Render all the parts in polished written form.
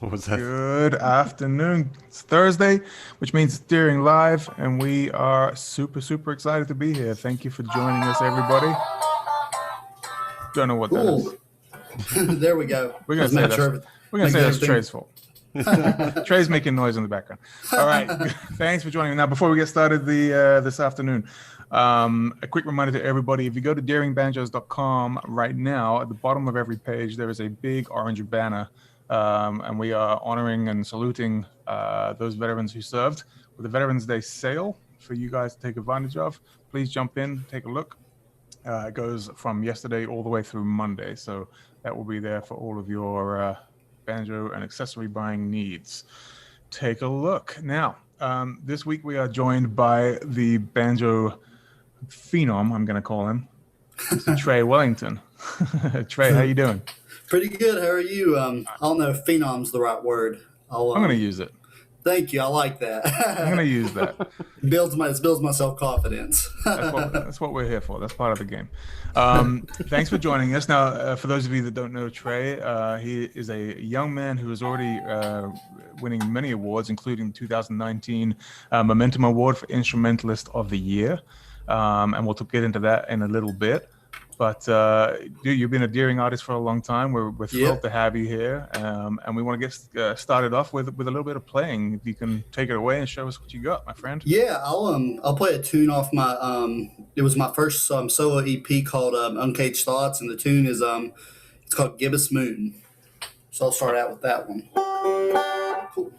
What was that? Good afternoon. It's Thursday, which means it's Deering Live, and we are super, super excited to be here. Thank you for joining us, everybody. Don't know what that is. There we go. We're gonna say that's Trey's fault. Trey's making noise in the background. All right. Thanks for joining me. Now, before we get started this afternoon, a quick reminder to everybody, if you go to daringbanjos.com right now, at the bottom of every page, there is a big orange banner, and we are honoring and saluting those veterans who served with a Veterans Day sale for you guys to take advantage of. Please jump in, take a look. It goes from yesterday all the way through Monday, so that will be there for all of your banjo and accessory buying needs. Take a look. Now, this week we are joined by the banjo phenom, I'm going to call him, Mr. Trey Wellington. Trey, how you doing? Pretty good. How are you? I don't know if phenom's the right word. I'm going to use it. Thank you. I like that. I'm going to use that. It builds my self-confidence. That's what we're here for. That's part of the game. Thanks for joining us. Now, for those of you that don't know Trey, he is a young man who is already winning many awards, including the 2019 Momentum Award for Instrumentalist of the Year. And we'll get into that in a little bit. But dude, you've been a Deering artist for a long time. We're thrilled to have you here, and we want to get started off with a little bit of playing. If you can take it away and show us what you got, my friend. Yeah, I'll play a tune off my it was my first solo EP called Uncaged Thoughts, and the tune is it's called Gibbous Moon. So I'll start out with that one. Cool.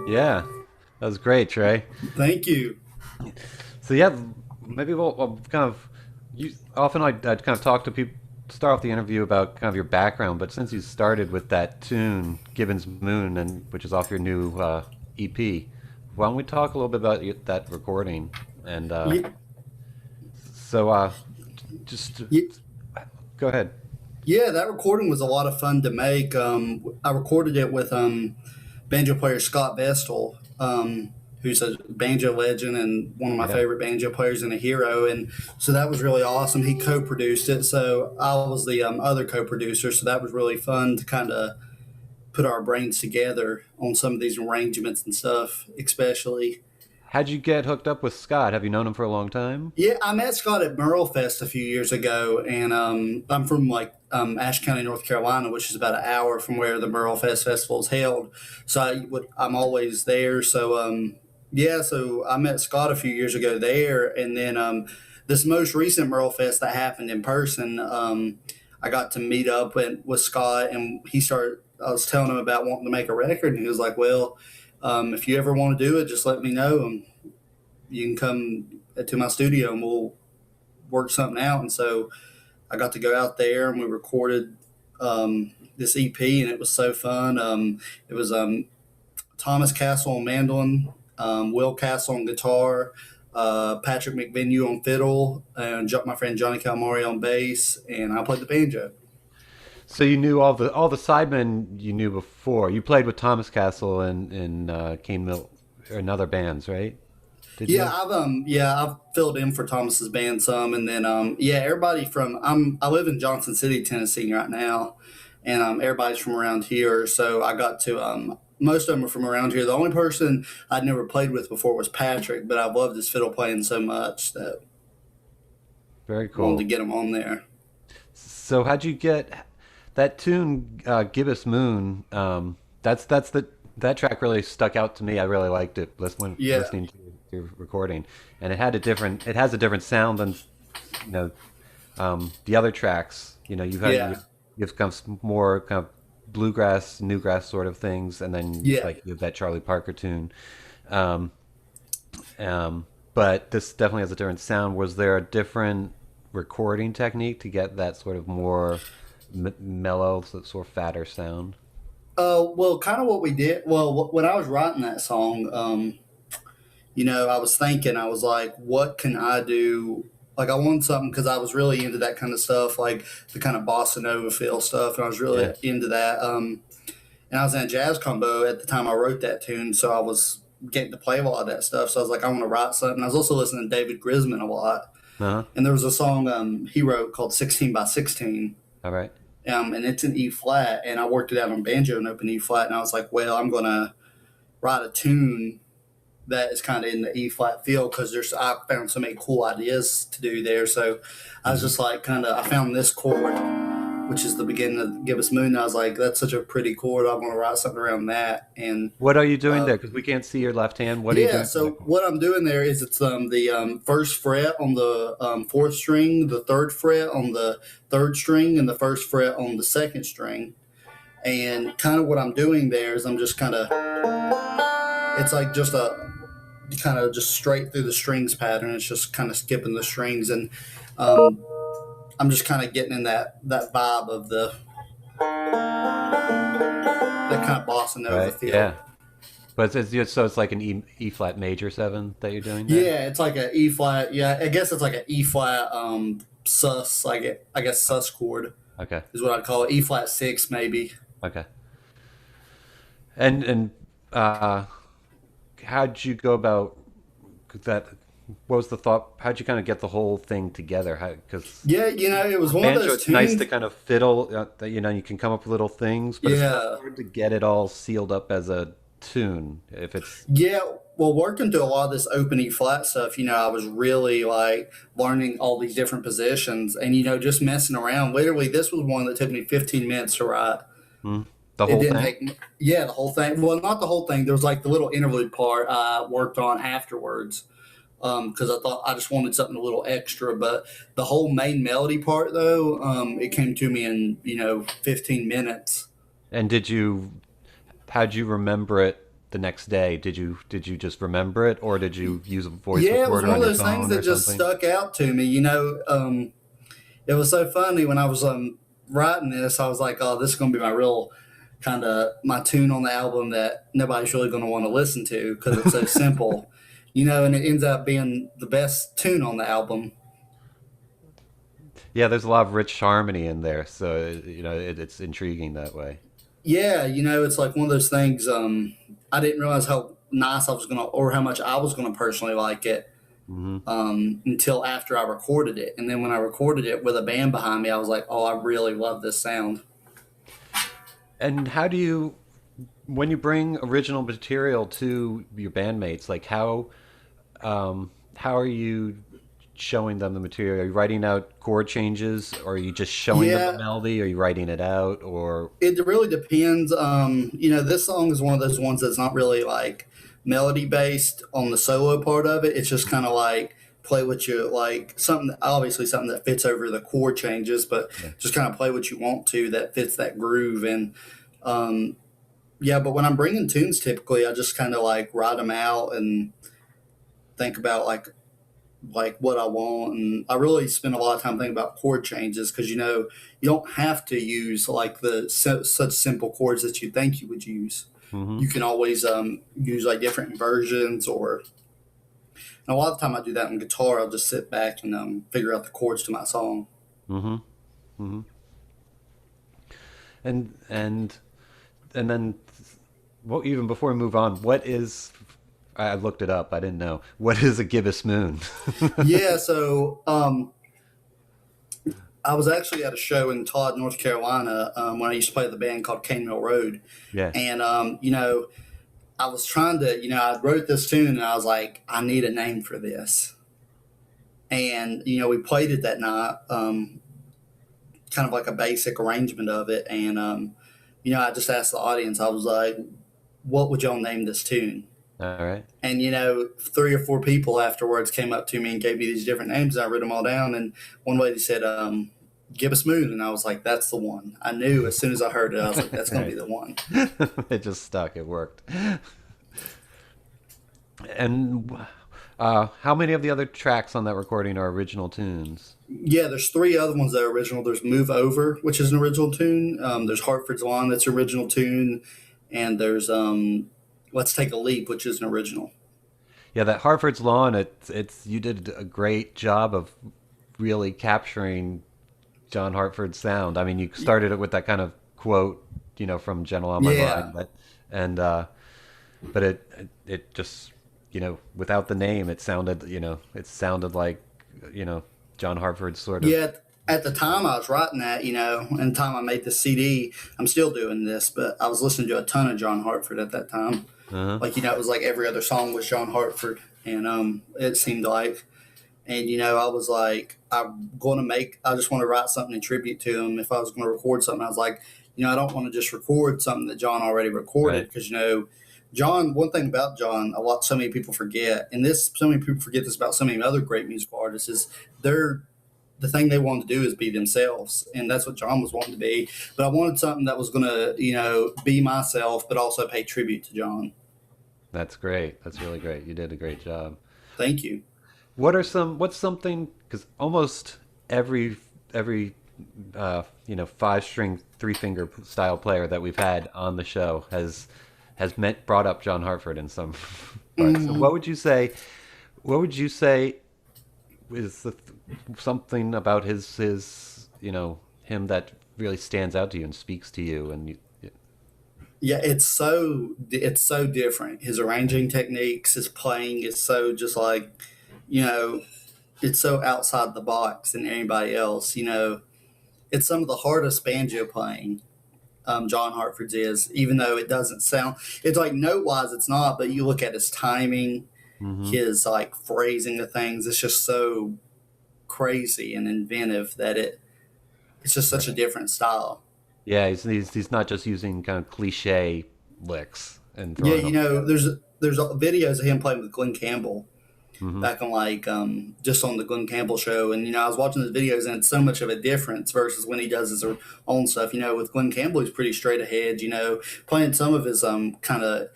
Yeah, that was great, Trey. Thank you. So yeah, maybe we'll kind of. Often I'd kind of talk to people, start off the interview about kind of your background, but since you started with that tune, Gibbous Moon, and which is off your new EP, why don't we talk a little bit about that recording? And just go ahead. Yeah, that recording was a lot of fun to make. I recorded it with banjo player Scott Vestal, who's a banjo legend and one of my favorite banjo players and a hero. And so that was really awesome. He co-produced it. So I was the other co-producer. So that was really fun to kind of put our brains together on some of these arrangements and stuff, especially. How'd you get hooked up with Scott? Have you known him for a long time? Yeah, I met Scott at Merle Fest a few years ago, and I'm from like Ashe County, North Carolina, which is about an hour from where the Merle Festival is held. So I'm always there. So yeah, so I met Scott a few years ago there, and then this most recent Merle Fest that happened in person, I got to meet up with Scott, and he started. I was telling him about wanting to make a record, and he was like, "Well, if you ever want to do it, just let me know, and you can come to my studio, and we'll work something out." And so I got to go out there, and we recorded this EP, and it was so fun. It was Thomas Castle on mandolin, Will Castle on guitar, Patrick McVeigh on fiddle, and my friend Johnny Calmari on bass, and I played the banjo. So you knew all the sidemen you knew before. You played with Thomas Castle in Cane Mill or in other bands, right? Did you? I've filled in for Thomas's band some, and then everybody from I live in Johnson City, Tennessee right now, and everybody's from around here. So I got to most of them are from around here. The only person I'd never played with before was Patrick, but I loved his fiddle playing so much that Very I wanted cool. to get him on there. So how'd you get that tune, Gibbous Moon? That track really stuck out to me. I really liked it when Yeah, listening to your recording, and it has a different sound than you know the other tracks. yeah, You've kind of more kind of bluegrass, newgrass sort of things, and then yeah. like you have that Charlie Parker tune. Um, but this definitely has a different sound. Was there a different recording technique to get that sort of more mellow, sort of fatter sound? Well, kind of what we did. Well, when I was writing that song, I was thinking, I was like, what can I do? Like, I wanted something because I was really into that kind of stuff, like the kind of bossa nova feel stuff, and I was really Yeah. into that. And I was in a jazz combo at the time I wrote that tune, so I was getting to play a lot of that stuff. So I was like, I want to write something. I was also listening to David Grisman a lot, Uh-huh. and there was a song he wrote called 16 by 16. All right. And it's an E flat, and I worked it out on banjo and open E flat, and I was like, well, I'm gonna write a tune that is kind of in the E flat feel because I found so many cool ideas to do there. So I was Hmm. just like, I found this chord, which is the beginning of Gibbous Moon. And I was like, that's such a pretty chord. I'm gonna write something around that. And What are you doing uh, there? Because we can't see your left hand. What are you yeah, doing for so that? what I'm doing there is it's the first fret on the fourth string, the third fret on the third string, and the first fret on the second string. And kind of what I'm doing there is I'm just it's like just a kind of just straight through the strings pattern. It's just kind of skipping the strings, and um, I'm just kind of getting in that vibe of the that kind of bossa nova Right. feel. Yeah. But so it's like an E flat major seven that you're doing there. Yeah, it's like a E flat. Yeah, I guess it's like an E flat sus. I guess sus chord Okay. is what I'd call it. E flat six maybe. Okay. And uh, how'd you go about that? What was the thought? How'd you kind of get the whole thing together? Because Yeah, it was one of banjo, those it's nice tunes. to kind of fiddle. That you can come up with little things, but it's kind of Yeah, hard to get it all sealed up as a tune. If it's yeah. Well, working through a lot of this open E flat stuff, I was really like learning all these different positions and, just messing around. Literally, this was one that took me 15 minutes to write. hmm, the It whole didn't thing. take, yeah, the whole thing. Well, not the whole thing. There was like the little interlude part I worked on afterwards because I thought I just wanted something a little extra. But the whole main melody part, though, it came to me in, 15 minutes. And how'd you remember it the next day? Did you just remember it, or did you use a voice Yeah, it was recorder one on of your those things phone that or just something? stuck out to me. It was so funny when I was writing this. I was like, "Oh, this is going to be my real kind of my tune on the album that nobody's really going to want to listen to because it's so simple." And it ends up being the best tune on the album. Yeah, there's a lot of rich harmony in there, so it's intriguing that way. Yeah, it's like one of those things. I didn't realize how nice I was gonna, or how much I was gonna personally like it Hmm. until after I recorded it. And then when I recorded it with a band behind me, I was like, "Oh, I really love this sound." And when you bring original material to your bandmates, like how are you showing them the material? Are you writing out chord changes, or are you just showing them the melody? Are you writing it out, or? It really depends. This song is one of those ones that's not really like melody based on the solo part of it. It's just kind of like play what you like, something obviously something that fits over the chord changes, but just kind of play what you want to that fits that groove. And but when I'm bringing tunes, typically I just kind of like write them out and think about like what I want, and I really spend a lot of time thinking about chord changes because you don't have to use like such simple chords that you think you would use. Mm-hmm. You can always use like different versions, or and a lot of the time I do that on guitar. I'll just sit back and figure out the chords to my song. Mm-hmm. Mm-hmm. And then, well, even before we move on, what is? I looked it up. I didn't know. What is a gibbous moon? Yeah, so I was actually at a show in Todd, North Carolina, when I used to play with a band called Flint Hill Rd. Yeah. And I was trying to, I wrote this tune and I was like, I need a name for this. And we played it that night, kind of like a basic arrangement of it. And I just asked the audience. I was like, "What would y'all name this tune?" All right. And 3 or 4 people afterwards came up to me and gave me these different names. And I wrote them all down. And one lady said, Gibbous Moon. And I was like, that's the one. I knew as soon as I heard it, I was like, that's going to be the one. It just stuck. It worked. And how many of the other tracks on that recording are original tunes? Yeah, there's 3 other ones that are original. There's Move Over, which is an original tune. There's Hartford's Lawn, that's an original tune. And there's Let's Take a Leap, which is an original. Yeah, that Hartford's Lawn, it's you did a great job of really capturing John Hartford's sound. I mean, you started it with that kind of quote, from Gentle on My Mind, but it just, without the name, it sounded like, John Hartford's sort of. Yeah, at the time I was writing that, and the time I made the CD, I'm still doing this, but I was listening to a ton of John Hartford at that time. Uh-huh. Like, it was like every other song was John Hartford, and it seemed like, and I was like, I just want to write something in tribute to him. If I was going to record something, I was like, I don't want to just record something that John already recorded, because John. One thing about John, so many people forget, and so many people forget this about so many other great musical artists, is the thing they wanted to do is be themselves, and that's what John was wanting to be. But I wanted something that was going to, be myself, but also pay tribute to John. That's great. That's really great. You did a great job. Thank you. What's something, because almost every 5-string 3-finger style player that we've had on the show has brought up John Hartford in some parts. So what would you say is something about his him that really stands out to you and speaks to you? And yeah, it's so different. His arranging techniques, his playing is so just like, it's so outside the box than anybody else. It's some of the hardest banjo playing John Hartford's is, even though it doesn't sound, it's like note-wise it's not, but you look at his timing, his like phrasing of things, it's just so crazy and inventive that it's just such a different style. Yeah, he's not just using kind of cliche licks and throwing them. there's videos of him playing with Glenn Campbell back on like just on the Glenn Campbell show, and I was watching his videos, and it's so much of a difference versus when he does his own stuff. With Glenn Campbell, he's pretty straight ahead. Playing some of his kind of,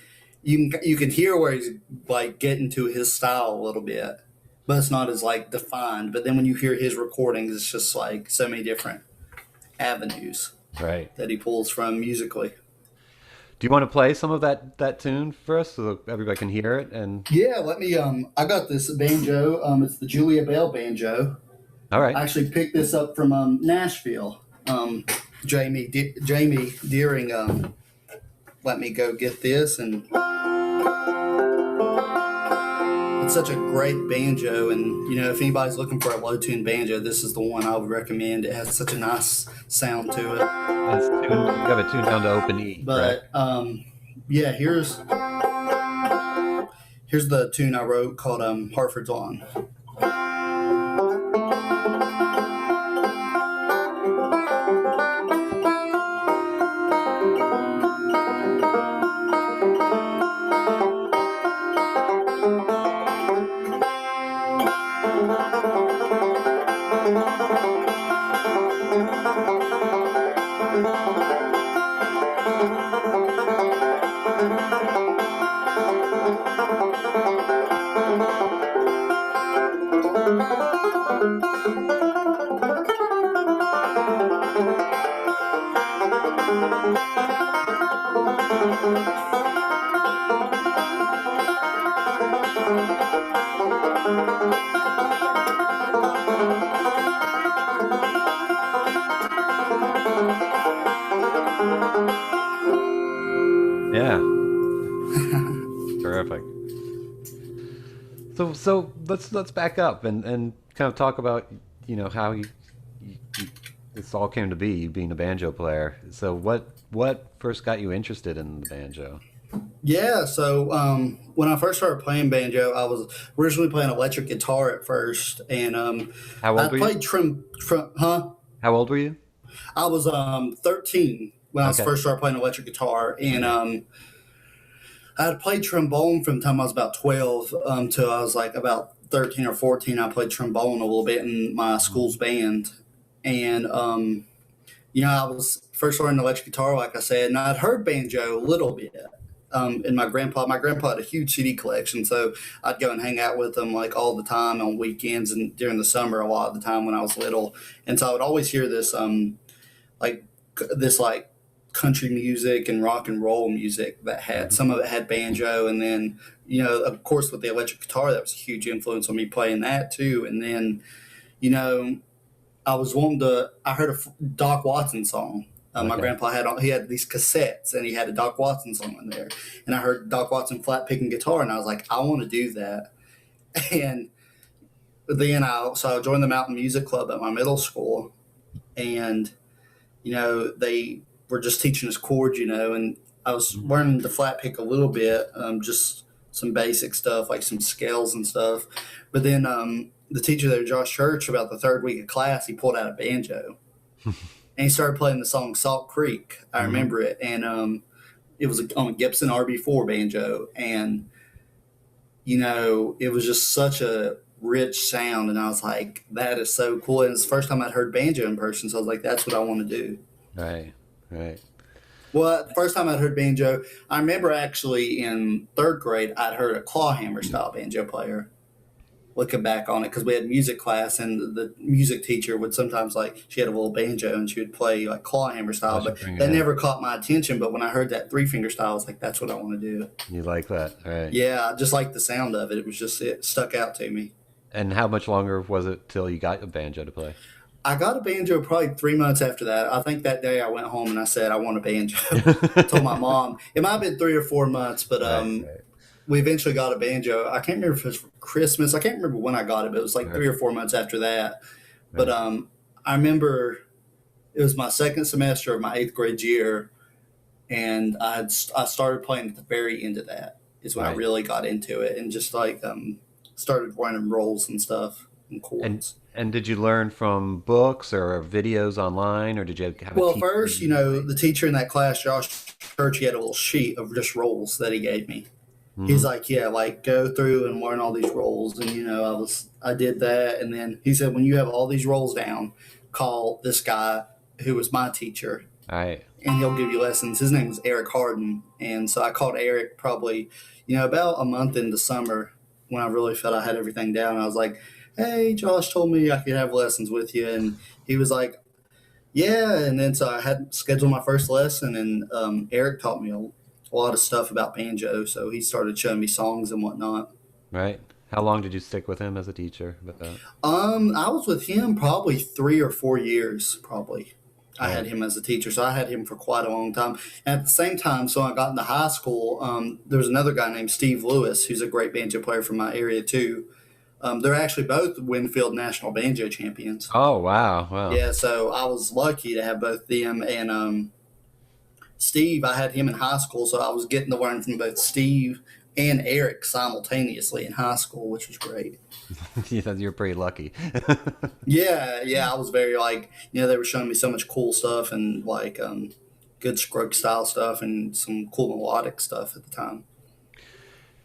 you can hear where he's like getting to his style a little bit, but it's not as like defined. But then when you hear his recordings, it's just like so many different avenues that he pulls from musically. Do you want to play some of that tune for us so everybody can hear it? And yeah, let me. I got this banjo. It's the Julia Bell banjo. All right. I actually picked this up from Nashville. Jamie Deering let me go get this, and it's such a great banjo. And if anybody's looking for a low tune banjo, this is the one I would recommend. It has such a nice sound to it. You have it tuned down to open E. But yeah, here's the tune I wrote called Hartford's Lawn. Yeah. Terrific. So let's back up and kind of talk about how this all came to be, you being a banjo player. So what first got you interested in the banjo? Yeah, so when I first started playing banjo, I was originally playing electric guitar at first, and How I old were you? played huh? How old were you? I was 13 when I was Okay. first started playing electric guitar, and Okay. I had played trombone from the time I was about 12 till I was like about 13 or 14. I played trombone a little bit in my school's band, and I was first learning electric guitar, like I said, and I'd heard banjo a little bit. And my grandpa had a huge CD collection, so I'd go and hang out with him like all the time on weekends and during the summer a lot of the time when I was little. And so I would always hear like this like country music and rock and roll music that had Mhm. some of it had banjo, and then of course with the electric guitar that was a huge influence on me playing that too. And then you know I heard a Doc Watson song. My Okay. grandpa he had these cassettes, and he had a Doc Watson song in there, and I heard Doc Watson flat picking guitar, and I was like, I want to do that. And then I joined the Mountain Music Club at my middle school, and they were just teaching us chords, and I was Mhm. learning to flat pick a little bit, just some basic stuff like some scales and stuff. But then the teacher there, Josh Church, about the third week of class, he pulled out a banjo and he started playing the song Salt Creek. I Mhm. remember it, and it was on a Gibson RB4 banjo, and it was just such a rich sound, and I was like, that is so cool. And it's the first time I'd heard banjo in person, so I was like, that's what I want to do. Right. Right. Well, the first time I'd heard banjo, I remember actually in third grade, I'd heard a clawhammer style banjo player. Looking back on it, because we had music class, and the music teacher would sometimes she had a little banjo and she would play like clawhammer I style, but should bring it that in. never caught my attention. But when I heard that three finger style, I was like, that's what I want to do. You like that, right? Yeah, I just like the sound of it. It stuck out to me. And how much longer was it till you got a banjo to play? I got a banjo probably 3 months after that. I think that day I went home and I said I want a banjo. Told my mom. It might have been 3 or 4 months, but Right. Right. we eventually got a banjo. I can't remember if it was for Christmas. I can't remember when I got it, but it was like Right. 3 or 4 months after that. But Right. I remember it was my second semester of my eighth grade year, and I started playing at the very end of that. Is when I Right. really got into it and just started learning rolls and stuff and And chords. and did you learn from books or videos online, or did you have a Well, teacher? first, the teacher in that class, Josh Church, he had a little sheet of just rolls that he gave me. He's Hmm. like, yeah, like go through and learn all these roles. And, I did that. And then he said, when you have all these roles down, call this guy who was my teacher, All right. and he'll give you lessons. His name was Eric Harden. And so I called Eric probably, about a month into summer when I really felt I had everything down. I was like, hey, Josh told me I could have lessons with you. And he was like, yeah. And then so I had scheduled my first lesson, and Eric taught me a lot of stuff about banjo. So he started showing me songs and whatnot. Right. How long did you stick with him as a teacher? I was with him probably 3 or 4 years, probably. I had Right. him as a teacher, so I had him for quite a long time. And at the same time, so I got into high school. There was another guy named Steve Lewis, who's a great banjo player from my area too. They're actually both Winfield National Banjo champions. Oh, wow. Wow. Yeah, so I was lucky to have both them and Steve. I had him in high school, so I was getting to learn from both Steve and Eric simultaneously in high school, which was great. You're pretty lucky. Yeah, I was very they were showing me so much cool stuff and good scrug style stuff and some cool melodic stuff at the time.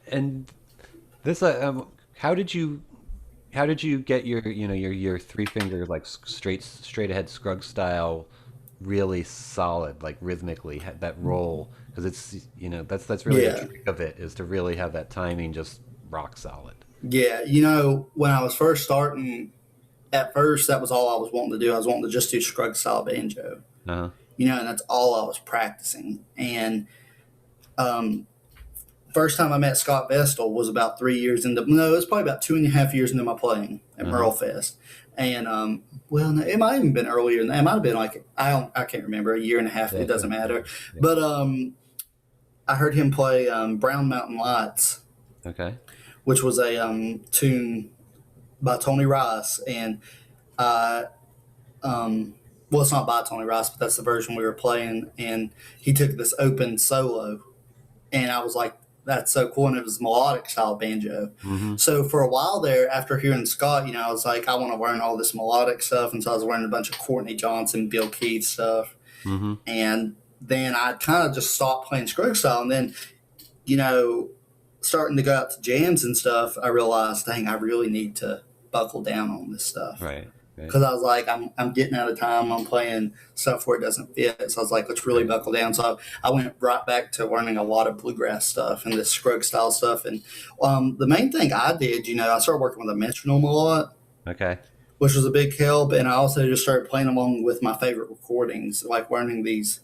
And this, how did you get your three finger like straight ahead scrug style really solid, like rhythmically, that roll, because it's, you know, that's really the trick of it, is to really have that timing just rock solid. Yeah, you know, when I was first starting, at first that was all I was wanting to do. I was wanting to just do Scruggs style banjo, Uh-huh. you know, and that's all I was practicing. And first time I met Scott Vestal was about 3 years into, no, it was probably about 2.5 years into my playing at Merle Fest. And well, no, it might have even been earlier than that. It might have been like, I can't remember, a year and a half. It doesn't matter. Yeah. But I heard him play Brown Mountain Lights. Okay. Which was a tune by Tony Rice, and well, it's not by Tony Rice, but that's the version we were playing. And he took this open solo, and I was like, "That's so cool!" And it was melodic style banjo. Mm-hmm. So for a while there, after hearing Scott, you know, I was like, "I want to learn all this melodic stuff," and so I was learning a bunch of Courtney Johnson, Bill Keith stuff, and then I kind of just stopped playing Scruggs style, and then, you know, starting to go out to jams and stuff, I realized, dang, I really need to buckle down on this stuff. Right. Because I was like, I'm getting out of time. I'm playing stuff where it doesn't fit. So I was like, let's really buckle down. So I went right back to learning a lot of bluegrass stuff and this Scruggs style stuff. And the main thing I did, you know, I started working with a metronome a lot. Okay. Which was a big help. And I also just started playing along with my favorite recordings, like learning these.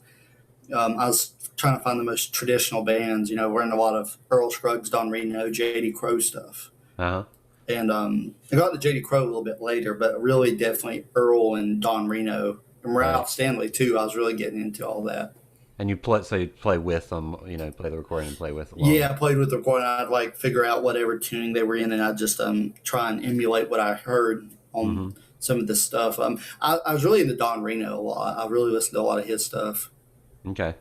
I was trying to find the most traditional bands, you know, learned a lot of Earl Scruggs, Don Reno, J.D. Crowe stuff. Uh-huh. And I got to J.D. Crowe a little bit later, but really definitely Earl and Don Reno and Ralph Stanley too. I was really getting into all that. And you play with them, you know, play the recording and play with them. Yeah, I played with the recording. I'd like figure out whatever tuning they were in, and I'd just try and emulate what I heard on some of this stuff. I was really into Don Reno a lot. I really listened to a lot of his stuff. Okay,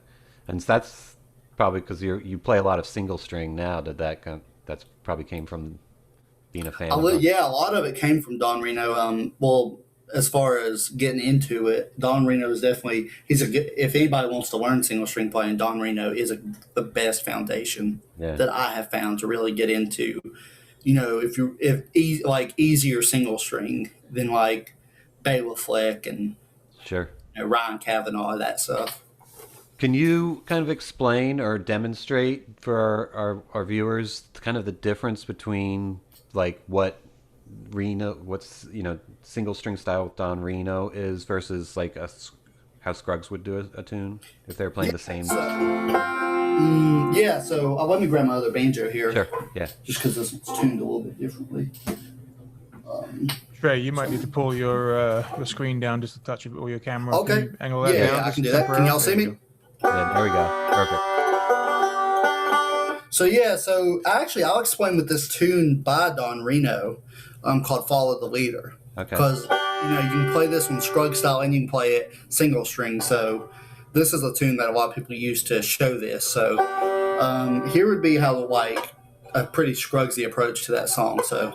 and that's probably because you play a lot of single string now. That's probably came from being a fan? Yeah, a lot of it came from Don Reno. Well, as far as getting into it, Don Reno is definitely if anybody wants to learn single string playing, Don Reno is the best foundation that I have found to really get into. You know, if easier single string than like Bela Fleck and Ryan Kavanaugh, that stuff. Can you kind of explain or demonstrate for our viewers kind of the difference between like what's single string style with Don Reno is versus like how Scruggs would do a tune if they're playing the same? So let me grab my other banjo here. Sure. Yeah. Just because this one's tuned a little bit differently. Trey, you might need to pull your screen down just a touch or your camera. Okay. Can you angle that down? I can do that. Can y'all see me? Yeah, there we go. Perfect. So I'll explain with this tune by Don Reno called Follow the Leader. Okay. Because, you can play this one Scruggs style and you can play it single string. So this is a tune that a lot of people use to show this. So here would be how like a pretty Scruggsy approach to that song. So.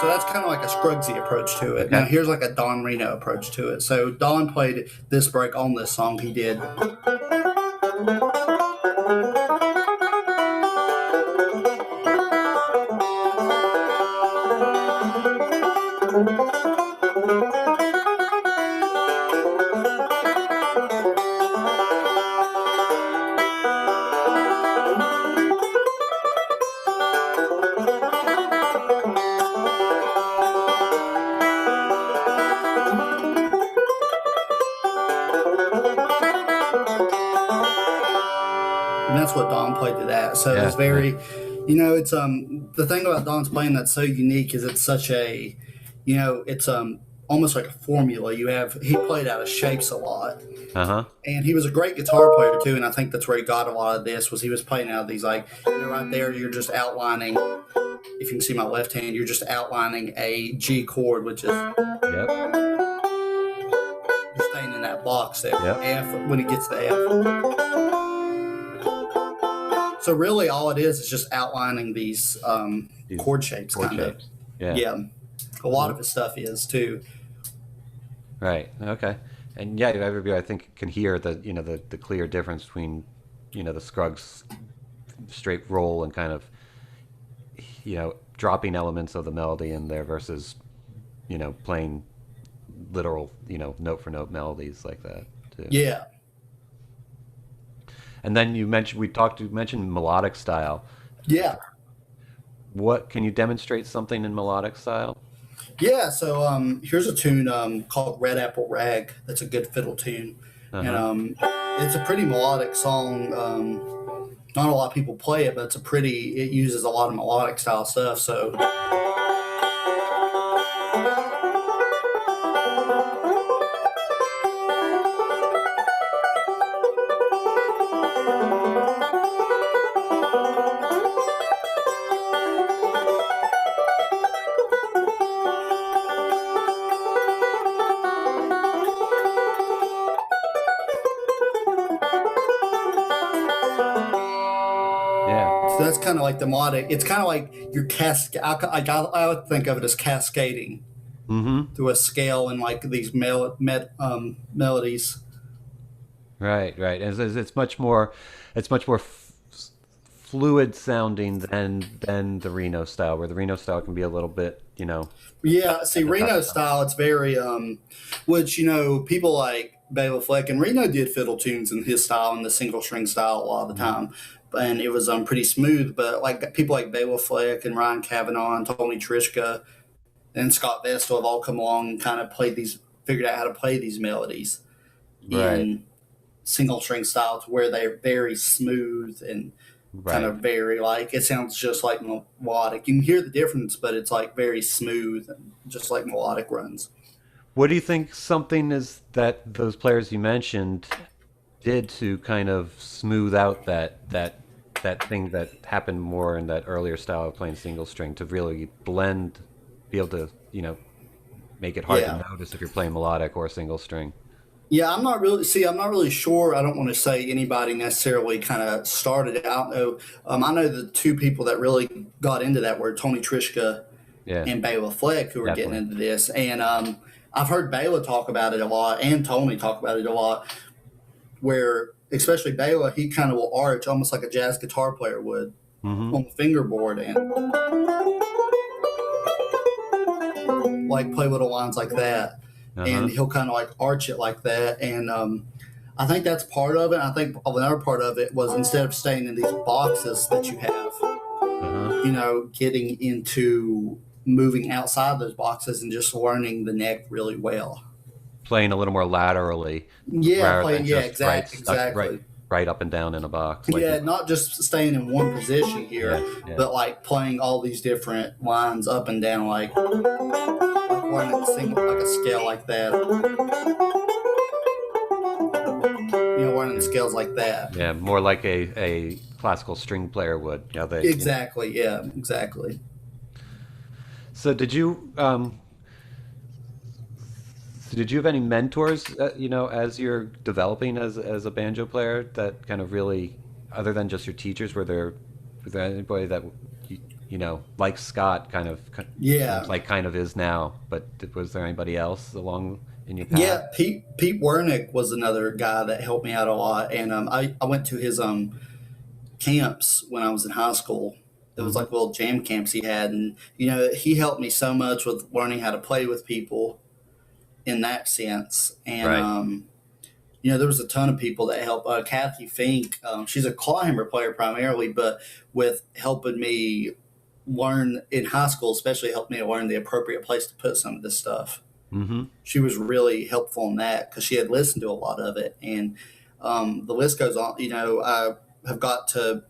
So that's kind of like a Scruggsy approach to it. Okay. Now here's like a Don Reno approach to it. So Don played this break on this song. He did. And that's what Don played to that. So it's very, it's the thing about Don's playing that's so unique is it's such a, it's almost like a formula. He played out of shapes a lot. Uh-huh. And he was a great guitar player too, and I think that's where he got a lot of this was he was playing out of these right there you're just outlining, if you can see my left hand, you're just outlining a G chord, which is that box there. Yep. F, when it gets the F. So really all it is just outlining these chord shapes. Chord shapes. Yeah. Yeah. A lot of his stuff is too. Right. Okay. And yeah, everybody I think can hear the clear difference between the Scruggs straight roll and kind of dropping elements of the melody in there versus playing literal note for note melodies like that too. Yeah. And then you mentioned melodic style. Yeah. What can you demonstrate something in melodic style? Yeah, so here's a tune called Red Apple Rag. That's a good fiddle tune. And it's a pretty melodic song. Not a lot of people play it, but it uses a lot of melodic style stuff. So that's kind of like the melodic. It's kind of like your I would think of it as cascading through a scale and like these melodies. Right. It's much more fluid sounding than the Reno style, where the Reno style can be a little bit, Yeah, see, Reno style, it's very, which, people like Bela Fleck, and Reno did fiddle tunes in his style, in the single string style a lot of the time. And it was pretty smooth, but like people like Bela Fleck and Ryan Cavanaugh and Tony Trischka and Scott Vestal have all come along and kind of figured out how to play these melodies in single string style to where they're very smooth and kind of very it sounds just like melodic. You can hear the difference, but it's like very smooth and just like melodic runs. What do you think something is that those players you mentioned did to kind of smooth out that thing that happened more in that earlier style of playing single string, to really be able to make it hard to notice if you're playing melodic or single string? Yeah, I'm not really sure. I don't want to say anybody necessarily kind of started it. I don't know. I know the two people that really got into that were Tony Trischka and Bela Fleck, who were getting into this. And I've heard Bela talk about it a lot and Tony talk about it a lot, where especially Bela, he kind of will arch almost like a jazz guitar player would on the fingerboard and like play little lines like that. And he'll kind of like arch it like that. And I think that's part of it. I think another part of it was, instead of staying in these boxes that you have, getting into moving outside those boxes and just learning the neck really well. Playing a little more laterally. Yeah, exactly. Right up and down in a box. Not just staying in one position here, but like playing all these different lines up and down, like learning to sing like a scale like that. Learning scales like that. Yeah, more like a classical string player would. Exactly. So did you have any mentors, as you're developing as a banjo player, that kind of really, other than just your teachers, was there anybody that like Scott kind of is now, but was there anybody else along in your path? Yeah, Pete Wernick was another guy that helped me out a lot, and I went to his camps when I was in high school. It was like little jam camps he had, and he helped me so much with learning how to play with people in that sense. And there was a ton of people that helped. Kathy Fink, she's a clawhammer player primarily, but with helping me learn in high school, especially helped me learn the appropriate place to put some of this stuff. She was really helpful in that because she had listened to a lot of it. And the list goes on. I have got to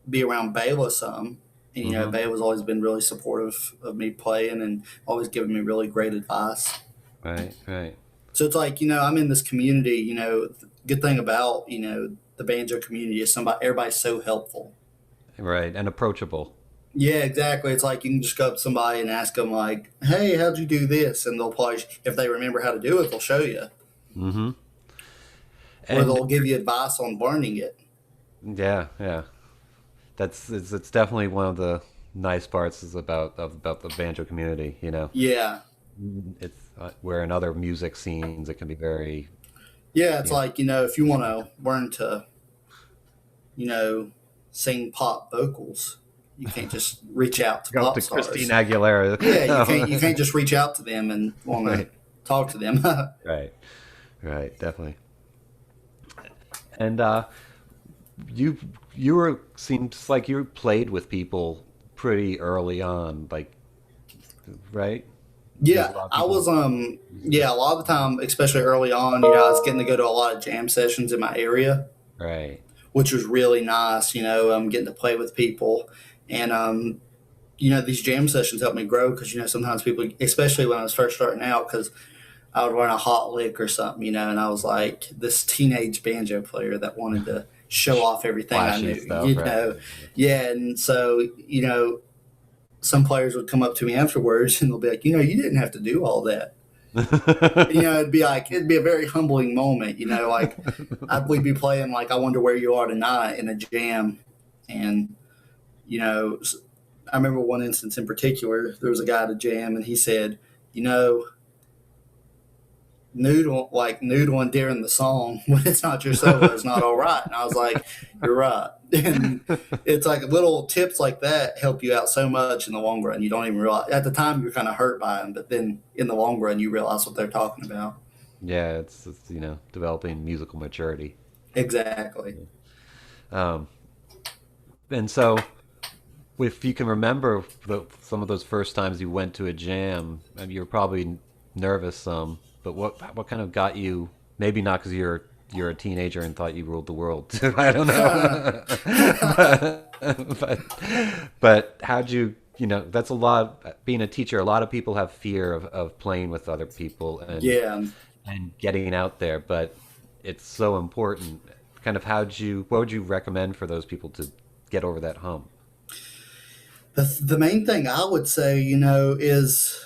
be around Bela some. And, Bela's always been really supportive of me playing and always giving me really great advice. Right. So it's like, I'm in this community, good thing about, the banjo community is everybody's so helpful. Right, and approachable. Yeah, exactly. It's like you can just go up to somebody and ask them like, hey, how'd you do this? And they'll probably, if they remember how to do it, they'll show you. or And they'll give you advice on learning it. yeah, yeah, it's definitely one of the nice parts is about the banjo community. Yeah. It's where in other music scenes it can be very, Yeah, it's you know, like, if you want to learn to, you know, sing pop vocals, you can't just reach out to go up pop to Christine stars. Aguilera. Yeah, you can't just reach out to them and want to Right, talk to them. right, right, definitely. And you you were seems like you played with people pretty early on, like right? There's a Yeah, lot of I people was musicians. yeah, a lot of the time, especially early on, I was getting to go to a lot of jam sessions in my area, Right. which was really nice, getting to play with people. And these jam sessions helped me grow because sometimes people, especially when I was first starting out, because I would learn a hot lick or something, and I was like this teenage banjo player that wanted to show off everything I Flashy knew, stuff, right? Yeah, and so, some players would come up to me afterwards and they'll be like, you didn't have to do all that. It'd be a very humbling moment, like we'd be playing like I Wonder Where You Are Tonight in a jam. And, you know, I remember one instance in particular, there was a guy at a jam and he said, you know, noodling during the song when it's not your solo is not all right. And I was like, you're right. And it's like little tips like that help you out so much in the long run. You don't even realize at the time you're kind of hurt by them, but then in the long run you realize what they're talking about. Yeah, it's developing musical maturity. Exactly. Um, and so if you can remember some of those first times you went to a jam, I mean, you were probably nervous some, but what kind of got you? Maybe not because you're a teenager and thought you ruled the world. I don't know. but how'd you? That's a lot. Being a teacher, a lot of people have fear of playing with other people Yeah. and getting out there, but it's so important. Kind of what would you recommend for those people to get over that hump? The main thing I would say, is,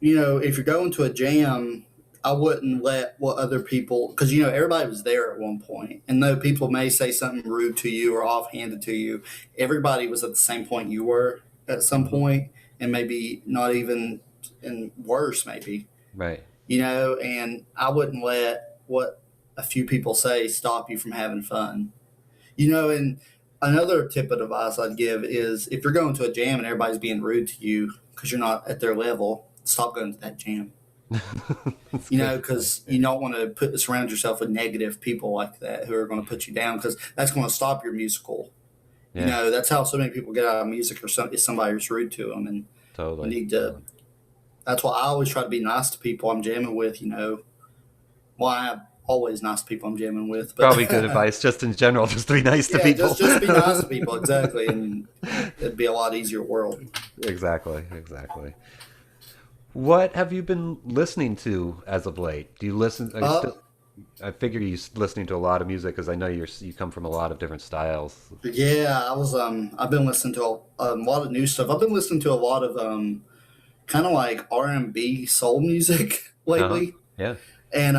if you're going to a jam, I wouldn't let what other people, because, everybody was there at one point. And though people may say something rude to you or offhanded to you, everybody was at the same point you were at some Hmm. point, and maybe not even, and worse, maybe, Right. and I wouldn't let what a few people say stop you from having fun. And another tip of advice I'd give is if you're going to a jam and everybody's being rude to you because you're not at their level, stop going to that jam. That's good advice. Because you don't want to surround yourself with negative people like that who are going to put you down because that's going to stop your musical. Yeah, That's how so many people get out of music or if somebody's rude to them. And you totally. need to, that's why I always try to be nice to people I'm jamming with, Well, I'm always nice to people I'm jamming with, but Probably good advice just in general, just to be nice to yeah, people. just be nice to people. Exactly. And it'd be a lot easier world. Exactly, exactly. What have you been listening to as of late? Do you listen? Are you Uh, still? I figure you're listening to a lot of music because I know you come from a lot of different styles. yeah, I've been listening to a lot of new stuff. I've been listening to a lot of, kind of like R&B soul music Uh huh. lately. Yeah. And,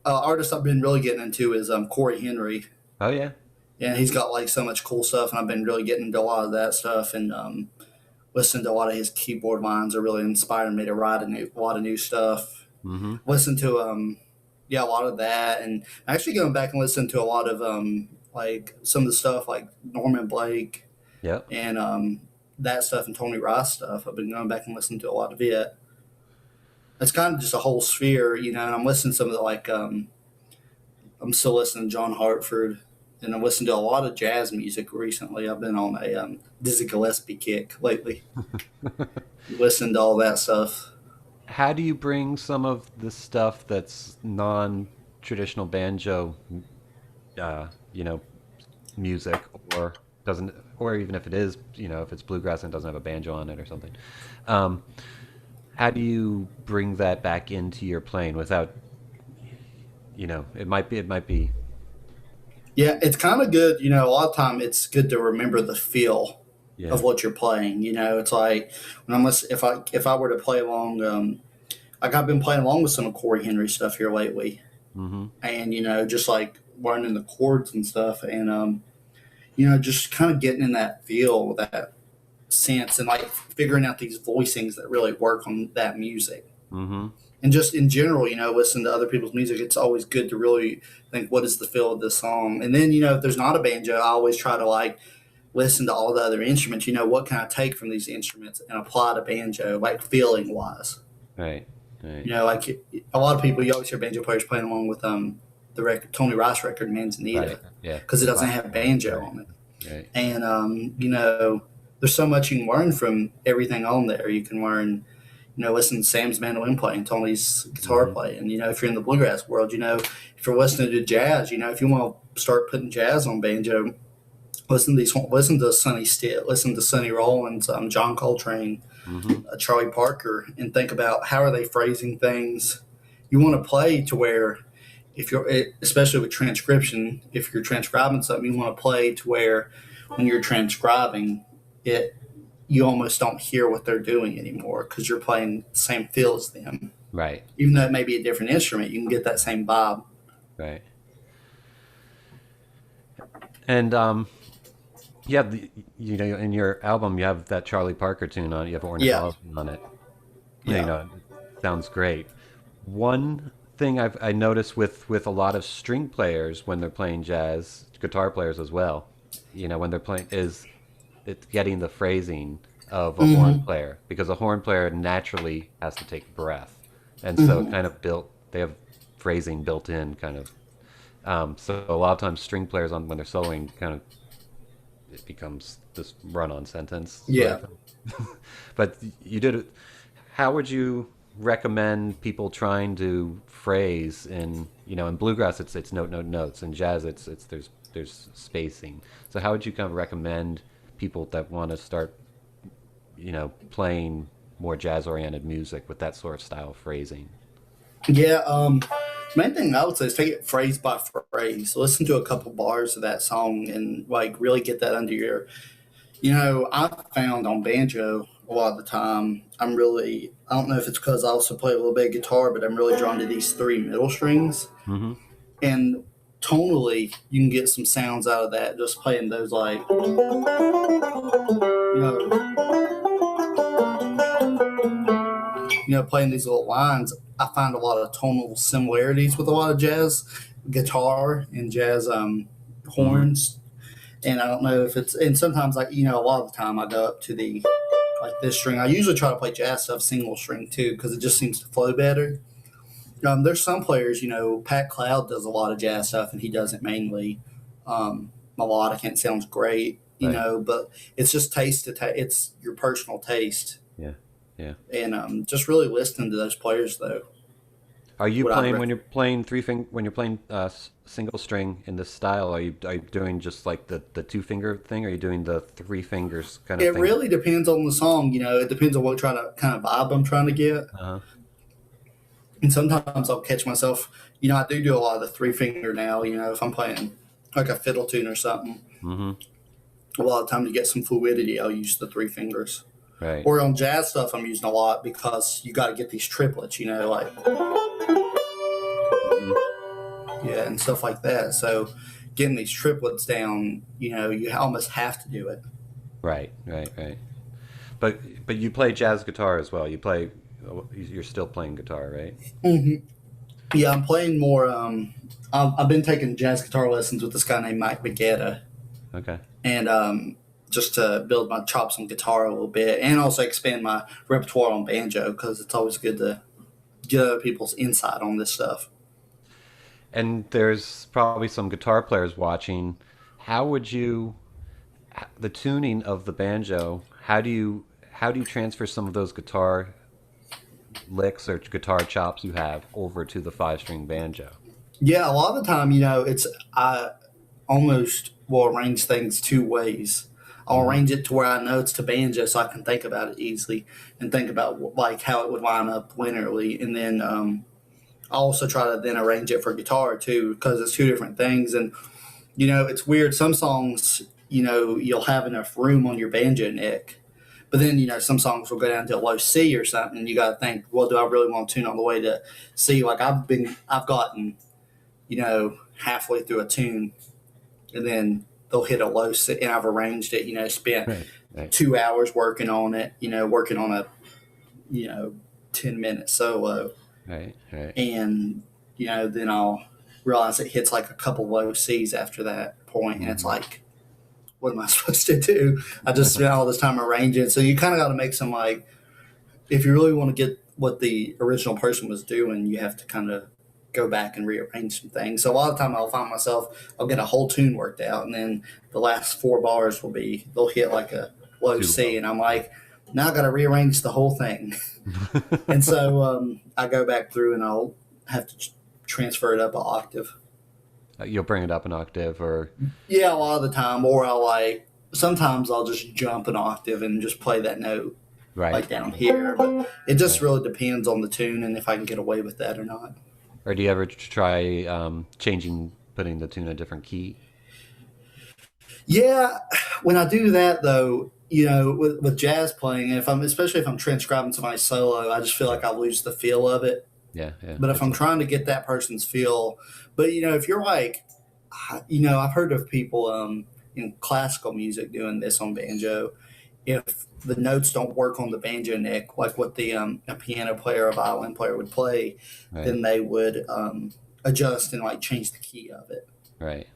artist I've been really getting into is, Corey Henry. Oh yeah. And he's got like so much cool stuff. And I've been really getting into a lot of that stuff. And, listening to a lot of his keyboard lines are really inspiring me to write a lot of new stuff. Mm-hmm. Listen to yeah, a lot of that, and actually going back and listening to a lot of like some of the stuff like Norman Blake Yep. and that stuff and Tony Rice stuff. I've been going back and listening to a lot of it. It's kind of just a whole sphere, and I'm listening to some of the like I'm still listening to John Hartford, and I'm listening to a lot of jazz music recently. I've been on a Dizzy Gillespie kick lately, listening to all that stuff. How do you bring some of the stuff that's non-traditional banjo, uh, you know, music, or doesn't, or even if it is, if it's bluegrass and doesn't have a banjo on it or something? Um, how do you bring that back into your playing without, it might be, Yeah, it's kind of good. A lot of time it's good to remember the feel yeah, of what you're playing. It's like when if I were to play along, like I've been playing along with some of Corey Henry stuff here lately, and just like learning the chords and stuff, and just kind of getting in that feel, that sense, and like figuring out these voicings that really work on that music. And just in general, listen to other people's music. It's always good to really think, what is the feel of this song? And then, if there's not a banjo, I always try to like listen to all the other instruments. What can I take from these instruments and apply to banjo, like feeling wise? Right. Like a lot of people, you always hear banjo players playing along with the record, Tony Rice record, Manzanita, Right. Yeah. because it doesn't have banjo on it. Right. And there's so much you can learn from everything on there. You can learn. Listen to Sam's mandolin playing, Tony's guitar playing. If you're in the bluegrass world, if you're listening to jazz, if you want to start putting jazz on banjo, listen to Sonny Stitt, listen to Sonny Rollins, John Coltrane, Charlie Parker, and think about how are they phrasing things. You want to play to where, if you're, especially with transcription, if you're transcribing something, you want to play to where when you're transcribing it, you almost don't hear what they're doing anymore because you're playing the same feel as them. Right. Even though it may be a different instrument, you can get that same vibe. Right. And in your album you have that Charlie Parker tune on it. You have Ornithology on it. Yeah. It sounds great. One thing I noticed with a lot of string players when they're playing jazz, guitar players as well, when they're playing, is it's getting the phrasing of a horn player, because a horn player naturally has to take breath, and so kind of they have phrasing built in kind of. So a lot of times string players when they're soloing, kind of it becomes this run-on sentence. Yeah. But you did it. How would you recommend people trying to phrase in bluegrass? It's note notes. In jazz, there's spacing. So how would you kind of recommend people that want to start, playing more jazz-oriented music with that sort of style of phrasing? Yeah. Main thing I would say is take it phrase by phrase. Listen to a couple bars of that song and like really get that under your. I found on banjo a lot of the time, I don't know if it's because I also play a little bit of guitar, but I'm really drawn to these three middle strings. And tonally, you can get some sounds out of that just playing those, like, playing these little lines. I find a lot of tonal similarities with a lot of jazz guitar and jazz horns. And I don't know if it's, and sometimes, like, a lot of the time I go up to this string. I usually try to play jazz stuff single string too, because it just seems to flow better. There's some players, Pat Cloud does a lot of jazz stuff, and he does it mainly melodic, and it sounds great, but it's just taste to it's your personal taste. Yeah. And just really listening to those players, though. Are you playing when you're playing single string in this style? Are you doing just like the 2-finger thing? Or are you doing the 3 fingers kind of thing? It really depends on the song. It depends on what kind of vibe I'm trying to get. And sometimes I'll catch myself. I do a lot of the 3-finger now. If I'm playing like a fiddle tune or something. A lot of times to get some fluidity, I'll use the 3 fingers. Right. Or on jazz stuff, I'm using a lot because you got to get these triplets. Like. Yeah, and stuff like that. So getting these triplets down, you almost have to do it. Right. But you play jazz guitar as well. You're still playing guitar, right? Yeah, I'm playing more. I've been taking jazz guitar lessons with this guy named Mike Bagetta. Okay. And just to build my chops on guitar a little bit, and also expand my repertoire on banjo, because it's always good to get other people's insight on this stuff. And there's probably some guitar players watching. How would the tuning of the banjo, how do you transfer some of those guitar licks or guitar chops you have over to the 5-string banjo? Yeah, a lot of the time, I almost will arrange things 2 ways. I'll arrange it to where I know it's to banjo, so I can think about it easily and think about like how it would line up linearly, and then I also try to then arrange it for guitar too, because it's 2 different things. And it's weird. Some songs, you'll have enough room on your banjo neck, but then some songs will go down to a low C or something, and you got to think, well, do I really want to tune all the way to C? Like I've gotten halfway through a tune, and then they'll hit a low C, and I've arranged it, spent Right. 2 hours working on it, working on a, 10-minute solo. Right. And, then I'll realize it hits like a couple low C's after that point, and it's like, what am I supposed to do? I just spent all this time arranging. So you kind of got to make some, like, if you really want to get what the original person was doing, you have to kind of go back and rearrange some things. So a lot of the time I'll find myself, I'll get a whole tune worked out, and then the last 4 bars they'll hit like a low C, and I'm like, now I got to rearrange the whole thing. And so I go back through and I'll have to transfer it up an octave. You'll bring it up an octave, or yeah, a lot of the time, or sometimes I'll just jump an octave and just play that note like down here. But it just really depends on the tune and if I can get away with that or not. Or do you ever try putting the tune in a different key? Yeah, when I do that though, with jazz playing, especially if I'm transcribing somebody's solo, I just feel like I lose the feel of it. Yeah. But if I'm trying to get that person's feel, but if you're like, I've heard of people in classical music doing this on banjo. If the notes don't work on the banjo neck, like what the a piano player or violin player would play, then they would adjust and like change the key of it. Right.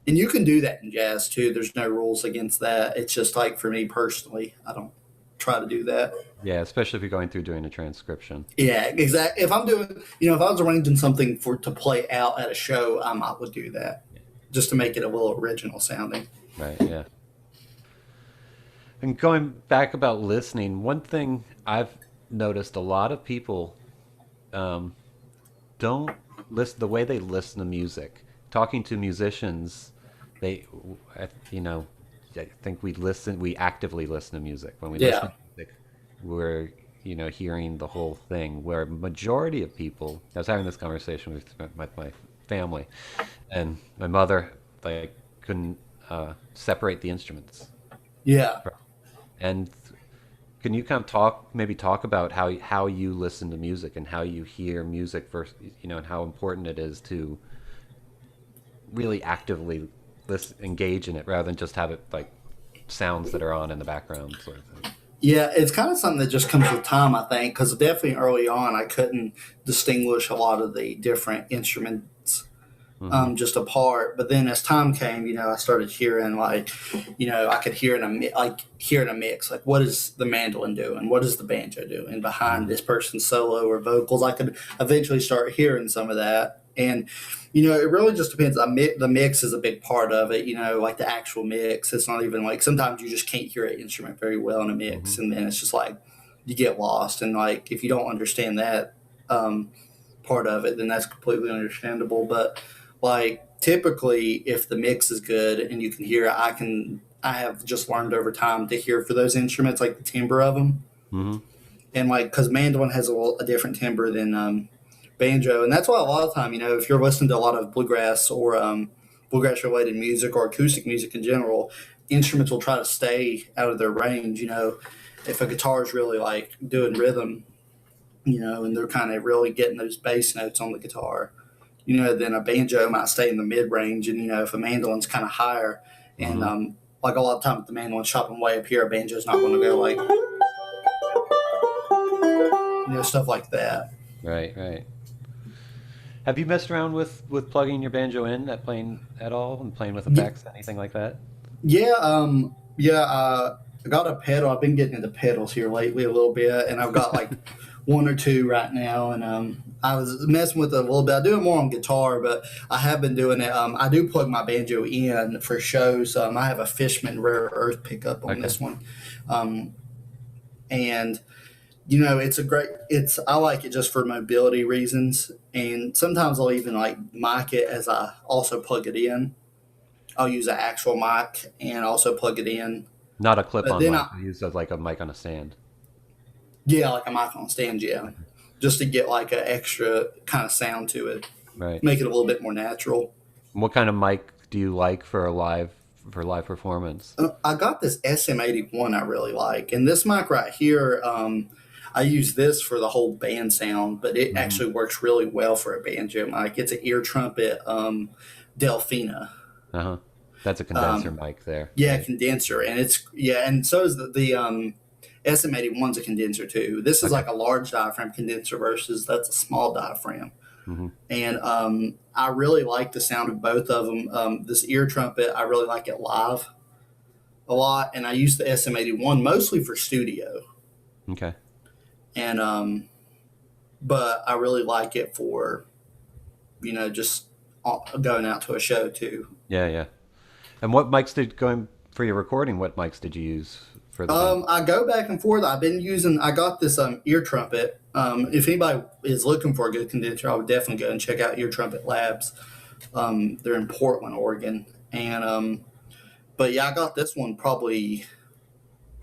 And you can do that in jazz too. There's no rules against that. It's just like for me personally, I don't try to do that. Yeah, especially if you're going through doing a transcription. Yeah, exactly. If I'm doing, if I was arranging something to play out at a show, I would do that just to make it a little original sounding. Right, yeah. And going back about listening, one thing I've noticed a lot of people don't listen the way they listen to music. Talking to musicians, I think we actively listen to music. When we listen to music, we're, hearing the whole thing, where majority of people, I was having this conversation with my family, and my mother, couldn't separate the instruments. Yeah. And can you kind of talk about how you listen to music and how you hear music versus, and how important it is to really actively engage in it rather than just have it like sounds that are on in the background sort of thing. Yeah, it's kind of something that just comes with time, I think, because definitely early on I couldn't distinguish a lot of the different instruments just apart. But then as time came, I started hearing I could hear in a mix, like what is the mandolin doing, what is the banjo doing behind this person's solo or vocals. I could eventually start hearing some of that, and it really just depends. The mix is a big part of it, like the actual mix. It's not even like sometimes you just can't hear an instrument very well in a mix, and then it's just like you get lost. And like if you don't understand that part of it, then that's completely understandable. But like typically, if the mix is good and you can hear it, I have just learned over time to hear for those instruments, like the timbre of them, and like because mandolin has a different timbre than banjo, and that's why a lot of time, if you're listening to a lot of bluegrass or bluegrass related music or acoustic music in general, instruments will try to stay out of their range. If a guitar is really like doing rhythm, and they're kind of really getting those bass notes on the guitar, then a banjo might stay in the mid range, and if a mandolin's kind of higher, and like a lot of times if the mandolin's chopping way up here, a banjo's not going to go like stuff like that. Right. Have you messed around with plugging your banjo in playing at all and playing with effects, anything like that? Yeah, I got a pedal. I've been getting into pedals here lately a little bit, and I've got like one or two right now, and I was messing with it a little bit. I do it more on guitar, but I have been doing it. I do plug my banjo in for shows. I have a Fishman Rare Earth pickup on this one, and I like it just for mobility reasons, and sometimes I'll even like mic it as I also plug it in. I'll use an actual mic and also plug it in. Not a clip-on mic. I use like a mic on a stand. Yeah, like a mic on a stand, yeah. Just to get like an extra kind of sound to it. Right. Make it a little bit more natural. What kind of mic do you like for live performance? I got this SM81 I really like, and this mic right here, I use this for the whole band sound, but it actually works really well for a banjo mic. It's an ear trumpet, Delphina. Uh-huh. That's a condenser mic there. Yeah, right? condenser, and and so is the SM81's a condenser too. This is like a large diaphragm condenser versus that's a small diaphragm. And I really like the sound of both of them. This ear trumpet, I really like it live a lot, and I use the SM81 mostly for studio. Okay. And but I really like it for just going out to a show too. Yeah. And what mics going for your recording? What mics did you use for the band? I go back and forth. I got this ear trumpet. If anybody is looking for a good condenser, I would definitely go and check out Ear Trumpet Labs. They're in Portland, Oregon. And but yeah, I got this one probably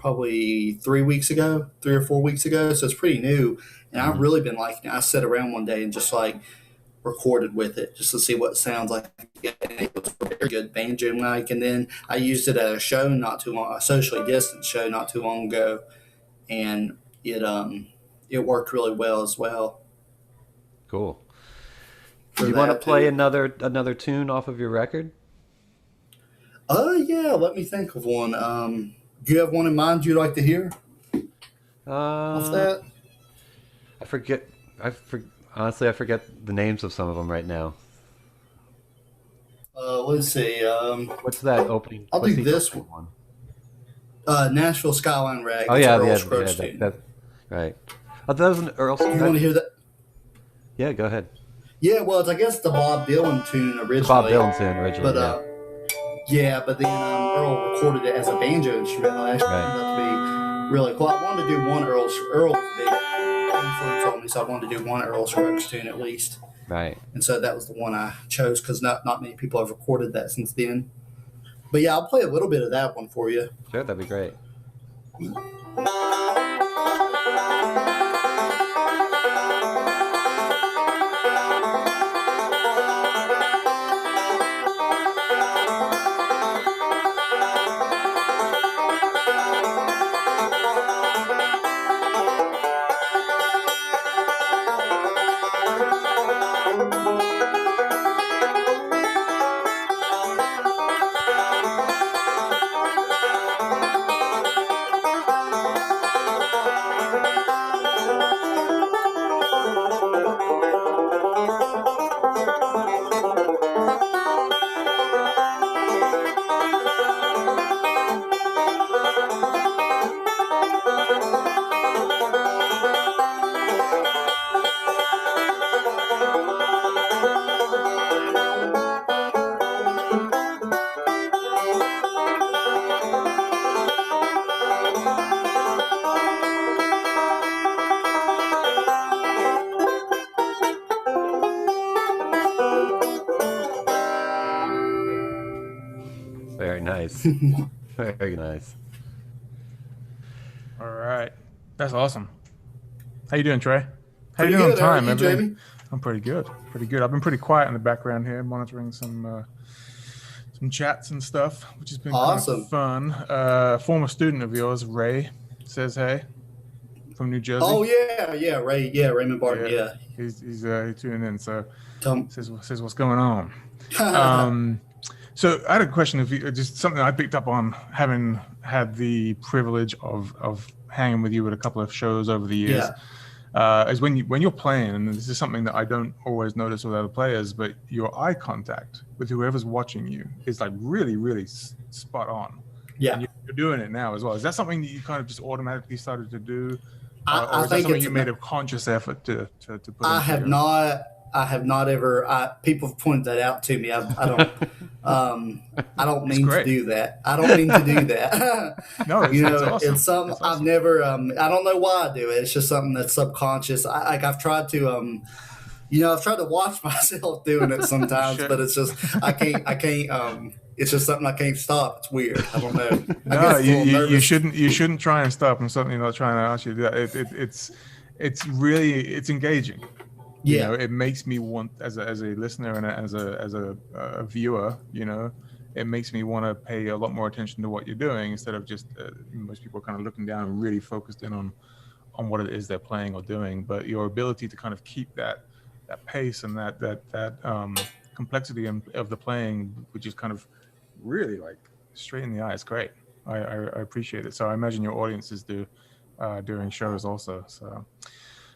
3 weeks ago, 3 or 4 weeks ago. So it's pretty new. And I've really been liking it. I sat around one day and just like recorded with it just to see what it sounds like. It was a very good banjo mic. And then I used it at a show a socially distanced show not too long ago. And it worked really well as well. Cool. Do you want to play another tune off of your record? Yeah, let me think of one. Do you have one in mind you'd like to hear? Off that? Honestly, I forget the names of some of them right now. Let's see. What's that opening? I'll do this one. Nashville Skyline Rag. Oh yeah, Earl yeah, Scruggs yeah, tune. that, right. Oh, that was an Earl. You want to hear that? Yeah, go ahead. Yeah, well, I guess the Bob Dylan tune originally. The Bob Dylan tune originally. But but then Earl recorded it as a banjo instrumental. Actually, turned out to be really cool. I wanted to do one Earl was a big influence on me, so I wanted to do one Earl Scruggs tune at least. Right. And so that was the one I chose because not many people have recorded that since then. But yeah, I'll play a little bit of that one for you. Sure, that'd be great. Very nice. Very nice. All right. That's awesome. How you doing, Trey? How Pretty you doing good. on time? How are you, Everything? Jamie? I'm pretty good. Pretty good. I've been pretty quiet in the background here, monitoring some chats and stuff, which has been Awesome. kind of fun. Former student of yours, Ray, says hey from New Jersey. Oh yeah, Raymond Barton. Yeah. He's tuning in, so Tom. says what's going on. So I had a question of you, just something I picked up on having had the privilege of hanging with you at a couple of shows over the years. Is when you're playing, and this is something that I don't always notice with other players, but your eye contact with whoever's watching you is like really, really spot on. Yeah. And you're doing it now as well. Is that something that you kind of just automatically started to do? I or is that think something it's you made a conscious effort to put I have not ever. People have pointed that out to me. I don't. I don't mean to do that. I don't mean to do that. No, it's awesome. It's something That's awesome. I've never. I don't know why I do it. It's just something that's subconscious. I've tried to. I've tried to watch myself doing it sometimes, Sure. but it's just I can't. It's just something I can't stop. It's weird. I don't know. No, you shouldn't try and stop. I'm certainly not trying to ask you to do that. It's really engaging. Yeah. You know, it makes me want, as a listener and as a viewer, it makes me want to pay a lot more attention to what you're doing instead of just most people are kind of looking down and really focused in on what it is they're playing or doing, but your ability to kind of keep that pace and that complexity of the playing, which is kind of really like straight in the eye, is great. I appreciate it. So I imagine your audiences do during shows also. So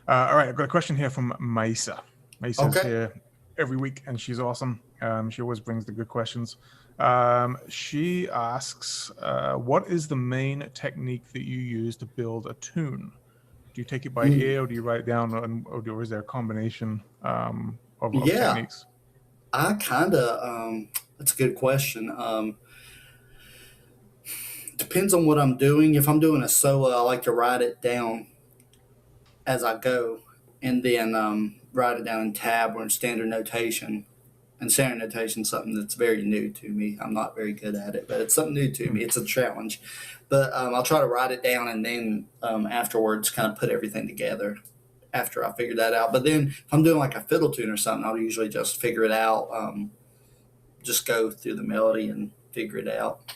all right, I've got a question here from Maisa. Maisa's here every week, and she's awesome. She always brings the good questions. She asks, what is the main technique that you use to build a tune? Do you take it by ear, or do you write it down, or is there a combination of techniques? I kind of, that's a good question. Depends on what I'm doing. If I'm doing a solo, I like to write it down as I go, and then write it down in tab or in standard notation. And standard notation is something that's very new to me. I'm not very good at it, but it's something new to me. It's a challenge. But I'll try to write it down, and then afterwards kind of put everything together after I figure that out. But then if I'm doing like a fiddle tune or something, I'll usually just figure it out, just go through the melody and figure it out.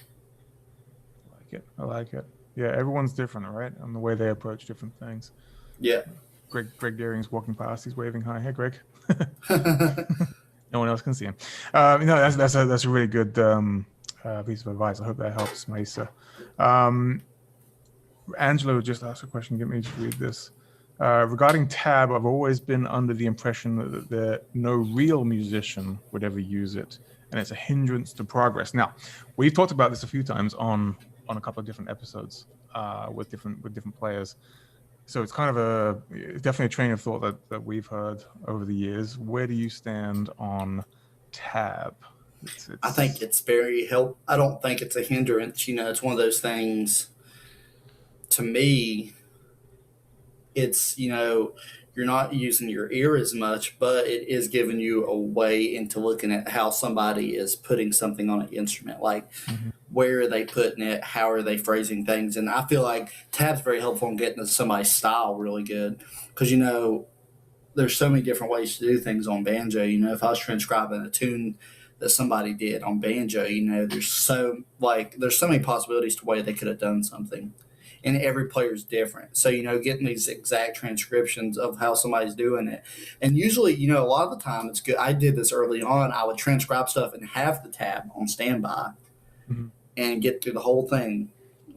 I like it. Yeah, everyone's different, right? And the way they approach different things. Yeah. Greg Deering's walking past. He's waving hi. Hey, Greg. No one else can see him. That's a really good piece of advice. I hope that helps, Mesa. Angelo just asked a question. Get me to read this. Regarding tab, I've always been under the impression that no real musician would ever use it, and it's a hindrance to progress. Now, we've talked about this a few times on a couple of different episodes with different players. So it's kind of definitely a train of thought that we've heard over the years. Where do you stand on tab? I think it's very helpful. I don't think it's a hindrance. It's one of those things. To me, it's, you're not using your ear as much, but it is giving you a way into looking at how somebody is putting something on an instrument. Like, where are they putting it? How are they phrasing things? And I feel like tab's very helpful in getting to somebody's style really good. Because, there's so many different ways to do things on banjo. If I was transcribing a tune that somebody did on banjo, there's so many possibilities to the way they could have done something. And every player is different. So, getting these exact transcriptions of how somebody's doing it. And usually, a lot of the time it's good. I did this early on. I would transcribe stuff and have the tab on standby and get through the whole thing,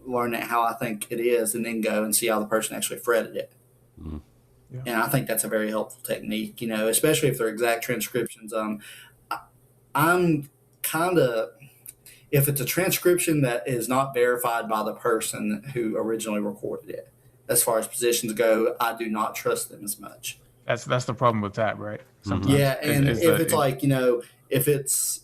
learn it how I think it is, and then go and see how the person actually fretted it. Mm-hmm. Yeah. And I think that's a very helpful technique, especially if they're exact transcriptions. I'm kind of... If it's a transcription that is not verified by the person who originally recorded it, as far as positions go, I do not trust them as much. That's the problem with tab, right? Sometimes. Yeah, and if it's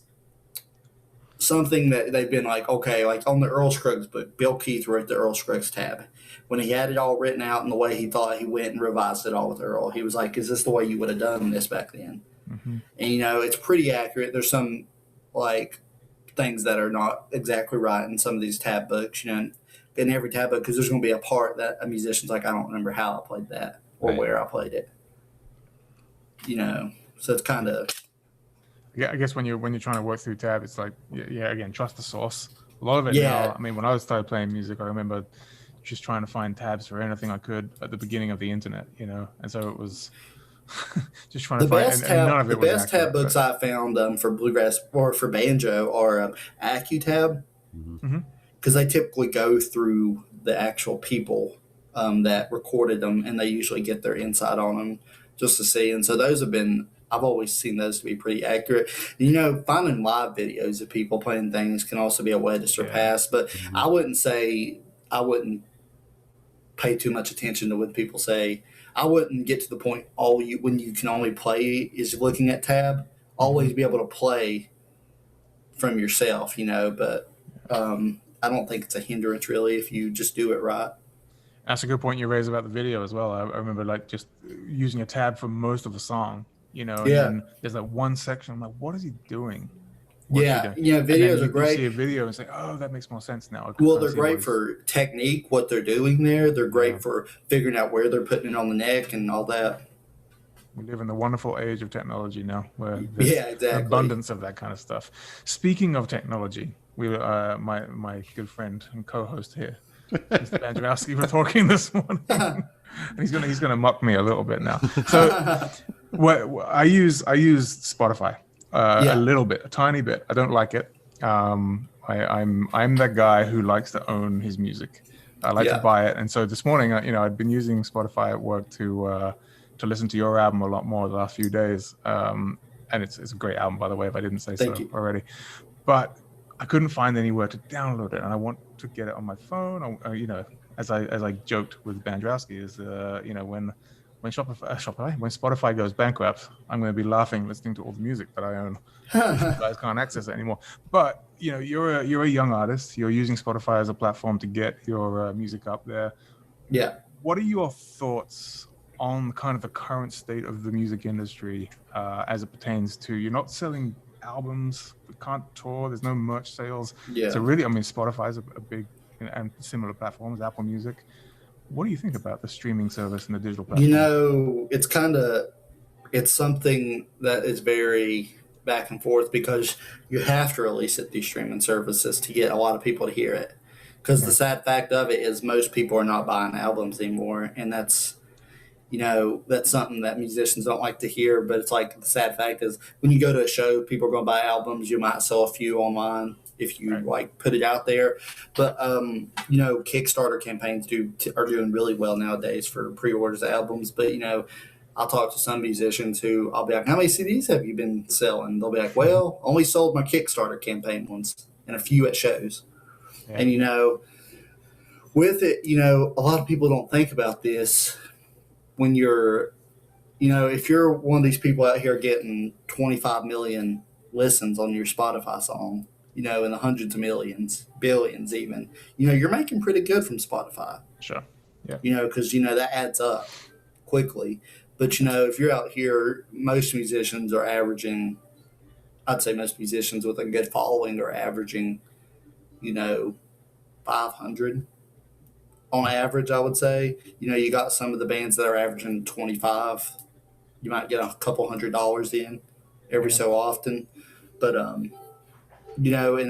something that they've been like, okay, like on the Earl Scruggs book, Bill Keith wrote the Earl Scruggs tab. When he had it all written out in the way he thought, he went and revised it all with Earl. He was like, is this the way you would have done this back then? Mm-hmm. And, it's pretty accurate. There's some, things that are not exactly right in some of these tab books, in every tab book, because there's going to be a part that a musician's like, I don't remember how I played that or where I played it. So it's kind of... Yeah, I guess when you're trying to work through tab, it's like, again, trust the source. A lot of it now, when I started playing music, I remember just trying to find tabs for anything I could at the beginning of the internet, and so it was... just trying to find none of it. The best tab books I found for bluegrass or for banjo are AccuTab, because they typically go through the actual people that recorded them, and they usually get their insight on them just to see. And so those have been, I've always seen those to be pretty accurate. Finding live videos of people playing things can also be a way to surpass, but I wouldn't pay too much attention to what people say. I wouldn't get to the point when you can only play is looking at tab. Always be able to play from yourself, but I don't think it's a hindrance really if you just do it right. That's a good point you raised about the video as well. I remember just using a tab for most of the song, and then there's one section. I'm like, what is he doing? Videos are great. You see a video and say, "Oh, that makes more sense now." Well, they're great for technique, what they're doing there. They're great for figuring out where they're putting it on the neck and all that. We live in the wonderful age of technology now, where there's exactly. an abundance of that kind of stuff. Speaking of technology, my good friend and co-host here, Mr. Banjowski, we're talking this morning. And he's gonna mock me a little bit now. So I use Spotify a little bit, a tiny bit. I don't like it. I'm that guy who likes to own his music. I like to buy it. And so this morning, I'd been using Spotify at work to listen to your album a lot more the last few days. And it's a great album, by the way, if I didn't say so already. But I couldn't find anywhere to download it, and I want to get it on my phone. As I joked with Bandrowski, is when Spotify goes bankrupt, I'm going to be laughing listening to all the music that I own. You guys can't access it anymore. But you're a young artist. You're using Spotify as a platform to get your music up there. Yeah. What are your thoughts on kind of the current state of the music industry as it pertains to you're not selling albums, we can't tour, there's no merch sales. Yeah. So really, Spotify is a big and similar platforms, Apple Music. What do you think about the streaming service and the digital platform? It's something that is very back and forth because you have to release it through streaming services to get a lot of people to hear it. Because the sad fact of it is most people are not buying albums anymore, and that's something that musicians don't like to hear, but it's like the sad fact is when you go to a show, people are going to buy albums. You might sell a few online if you put it out there. But, Kickstarter campaigns are doing really well nowadays for pre-orders of albums. But, I'll talk to some musicians who I'll be like, how many CDs have you been selling? They'll be like, well, only sold my Kickstarter campaign ones and a few at shows. Yeah. And, with it, a lot of people don't think about this. When you're, if you're one of these people out here getting 25 million listens on your Spotify song, in the hundreds of millions, billions even, you're making pretty good from Spotify. Sure. Yeah. Because, that adds up quickly. But, if you're out here, most musicians are averaging, I'd say most musicians with a good following are averaging, 500 on average, I would say. You got some of the bands that are averaging 25. You might get a couple $100 in every so often. But, and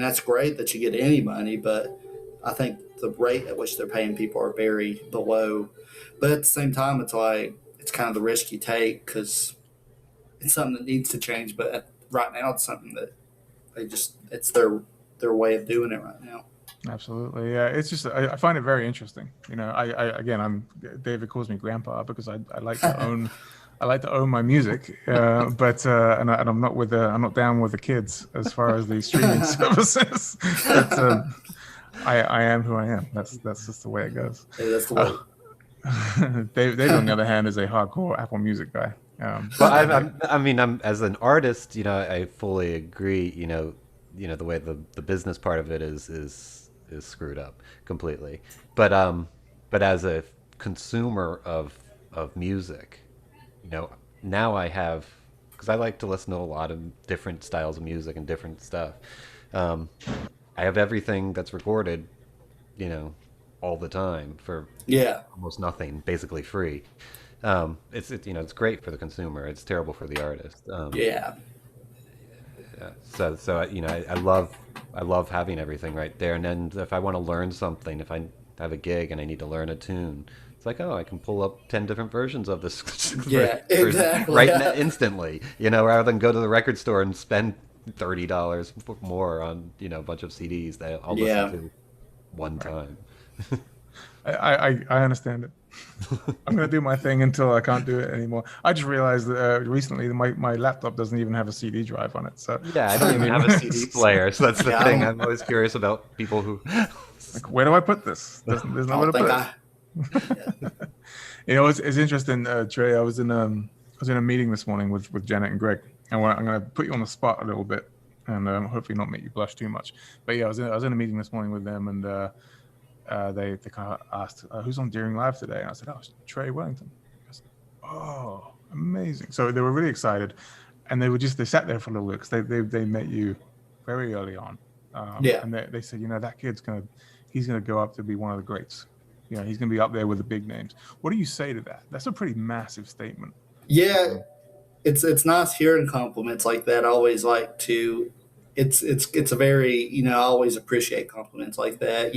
that's great that you get any money, but I think the rate at which they're paying people are very below. But at the same time, it's kind of the risk you take because it's something that needs to change. But right now, it's something that it's their way of doing it right now. Absolutely, yeah. It's just I find it very interesting. David calls me grandpa because I like to own I like to own my music, but I'm not down with the kids as far as the streaming services. But, I am who I am. That's just the way it goes. Hey, that's the way. Dave, on the other hand, is a hardcore Apple Music guy. Well, I'm as an artist, I fully agree. The way the business part of it is screwed up completely. But as a consumer of music, now I have, because I like to listen to a lot of different styles of music and different stuff. I have everything that's recorded, all the time for almost nothing, basically free. It's great for the consumer. It's terrible for the artist. So I love having everything right there. And then if I want to learn something, if I have a gig and I need to learn a tune, it's like, I can pull up 10 different versions of this exactly. Instantly, rather than go to the record store and spend $30 more on, a bunch of CDs that I'll listen to one time. I understand it. I'm going to do my thing until I can't do it anymore. I just realized that recently my laptop doesn't even have a CD drive on it. So yeah, I don't even have a CD player. So that's the thing. I'm always curious about people who like, where do I put this? There's nowhere to put it. It's interesting, Trey. I was in a meeting this morning with Janet and Greg, and I'm going to put you on the spot a little bit, and hopefully not make you blush too much. But yeah, I was in a meeting this morning with them, and they kind of asked who's on Deering Live today, and I said, it's Trey Wellington. I said, oh, amazing! So they were really excited, and they sat there for a little bit because they met you very early on, and they said, that kid's he's gonna go up to be one of the greats. He's going to be up there with the big names. What do you say to that? That's a pretty massive statement. Yeah, it's nice hearing compliments like that. I always like to. It's a very I always appreciate compliments like that.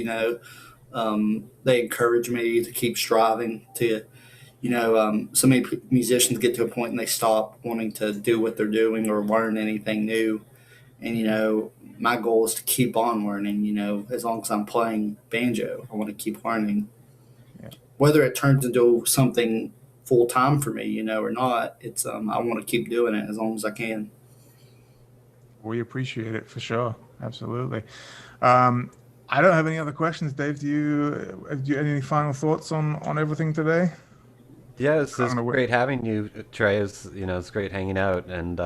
They encourage me to keep striving to so many musicians get to a point and they stop wanting to do what they're doing or learn anything new. And, my goal is to keep on learning, as long as I'm playing banjo, I want to keep learning. Yeah. Whether it turns into something full time for me, or not, it's, I want to keep doing it as long as I can. We appreciate it for sure. Absolutely. I don't have any other questions, Dave. Do you have any final thoughts on everything today? Yeah, it's great having you, Trey. It's great hanging out and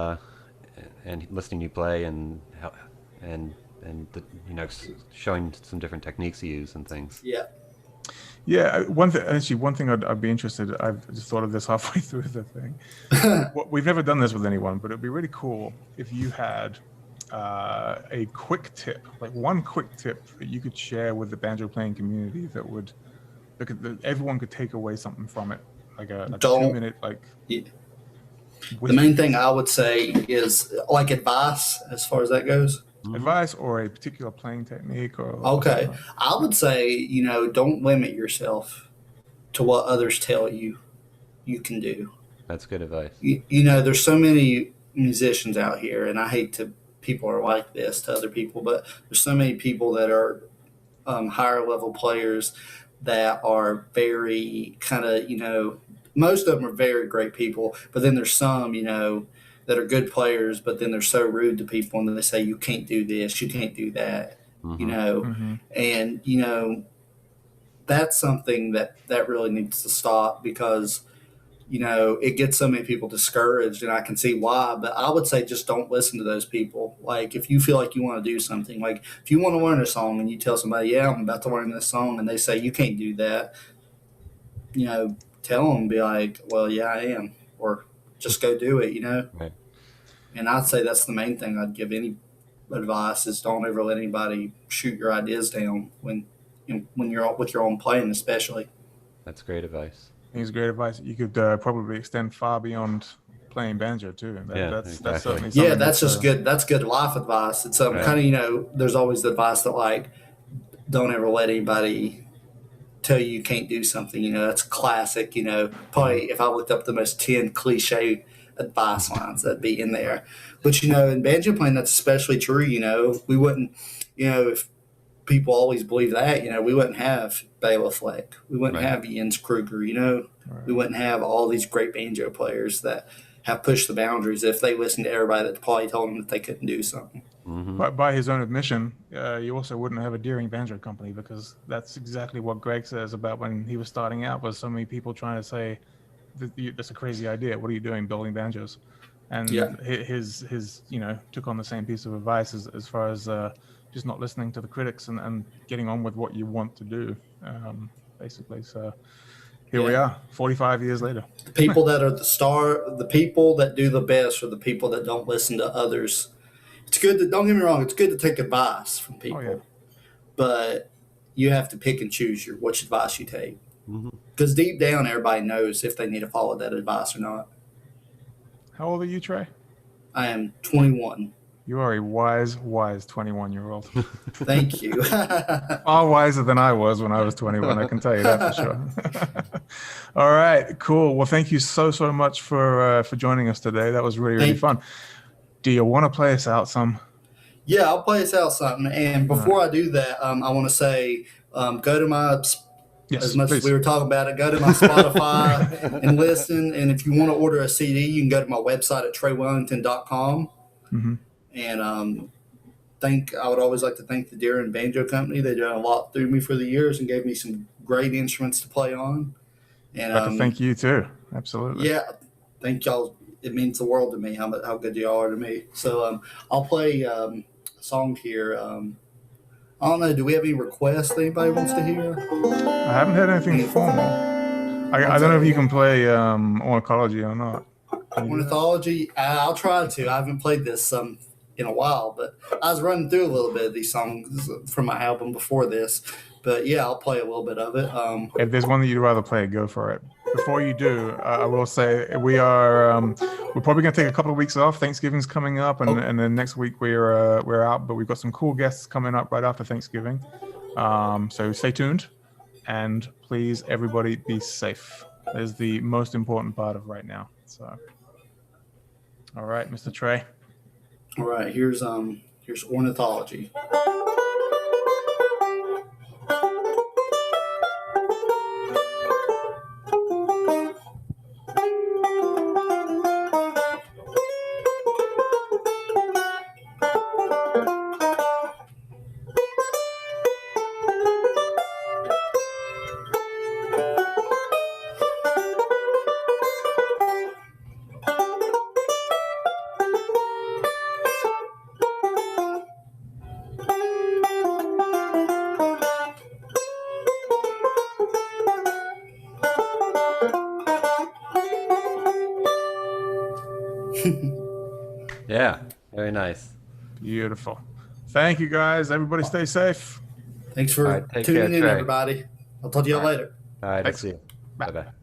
listening to you play and showing some different techniques you use and things. Yeah. Yeah, one thing I'd be interested. I've just thought of this halfway through the thing. We've never done this with anyone, but it'd be really cool if you had a quick tip, like one quick tip that you could share with the banjo playing community that everyone could take away something from it, like a 2-minute Yeah. The main thing I would say is advice as far as that goes. Advice or a particular playing technique okay. I would say, don't limit yourself to what others tell you can do. That's good advice. There's so many musicians out here, and I hate to people are like this to other people, but there's so many people that are higher level players that are very kind of, most of them are very great people, but then there's some, that are good players, but then they're so rude to people, and then they say, you can't do this, you can't do that, and, that's something that really needs to stop because, it gets so many people discouraged, and I can see why, but I would say just don't listen to those people. Like, if you feel like you want to do something, like if you want to learn a song and you tell somebody, yeah, I'm about to learn this song, and they say, you can't do that, tell them, be like, well, yeah, I am, or just go do it, Right. And I'd say that's the main thing I'd give any advice is don't ever let anybody shoot your ideas down when you're with your own playing, especially. That's great advice. I think it's great advice. You could probably extend far beyond playing banjo too. That's certainly something. Yeah, that's just good. That's good life advice. It's kind of, there's always the advice that don't ever let anybody tell you can't do something. That's classic. Probably if I looked up the most 10 cliche advice lines that'd be in there. But in banjo playing, that's especially true. We wouldn't, if people always believe that, we wouldn't have Bela Fleck. We wouldn't have Jens Kruger, Right. We wouldn't have all these great banjo players that have pushed the boundaries if they listened to everybody that probably told them that they couldn't do something. Mm-hmm. But by his own admission, you also wouldn't have a Deering Banjo Company, because that's exactly what Greg says about when he was starting out, was so many people trying to say, that's a crazy idea. What are you doing building banjos? And his took on the same piece of advice as far as just not listening to the critics and getting on with what you want to do, basically. So here we are, 45 years later. The people that are the people that do the best are the people that don't listen to others. It's good to, don't get me wrong, it's good to take advice from people, but you have to pick and choose which advice you take. Because deep down, everybody knows if they need to follow that advice or not. How old are you, Trey? I am 21. You are a wise 21-year-old. Thank you. Far wiser than I was when I was 21, I can tell you that for sure. All right, cool. Well, thank you so much for joining us today. That was really fun. Do you want to play us out some? Yeah, I'll play us out something. And before I do that, I want to say, go to my, as much as we were talking about it, go to my Spotify and listen. And if you want to order a CD, you can go to my website at traywellington.com. Mm-hmm. And I would always like to thank the Deering Banjo Company. They did a lot through me for the years and gave me some great instruments to play on. And I'd like to thank you too. Absolutely. Yeah, thank y'all. It means the world to me how good y'all are to me. So I'll play a song here. I don't know. Do we have any requests that anybody wants to hear? I haven't had anything formal. I don't know if you can play Ornithology or not. Ornithology? I'll try to. I haven't played this in a while, but I was running through a little bit of these songs from my album before this. But yeah, I'll play a little bit of it. If there's one that you'd rather play, go for it. Before you do, I will say we're probably going to take a couple of weeks off. Thanksgiving's coming up, and then next week we're out. But we've got some cool guests coming up right after Thanksgiving. So stay tuned, and please, everybody, be safe. is the most important part of right now. So, all right, Mr. Trey. All right, here's ornithology. Yeah, very nice. Beautiful. Thank you, guys. Everybody stay safe. Thanks for All right, take tuning care, in, Trey. everybody. I'll talk to you all later. All right, Thanks. see you. Bye. Bye-bye.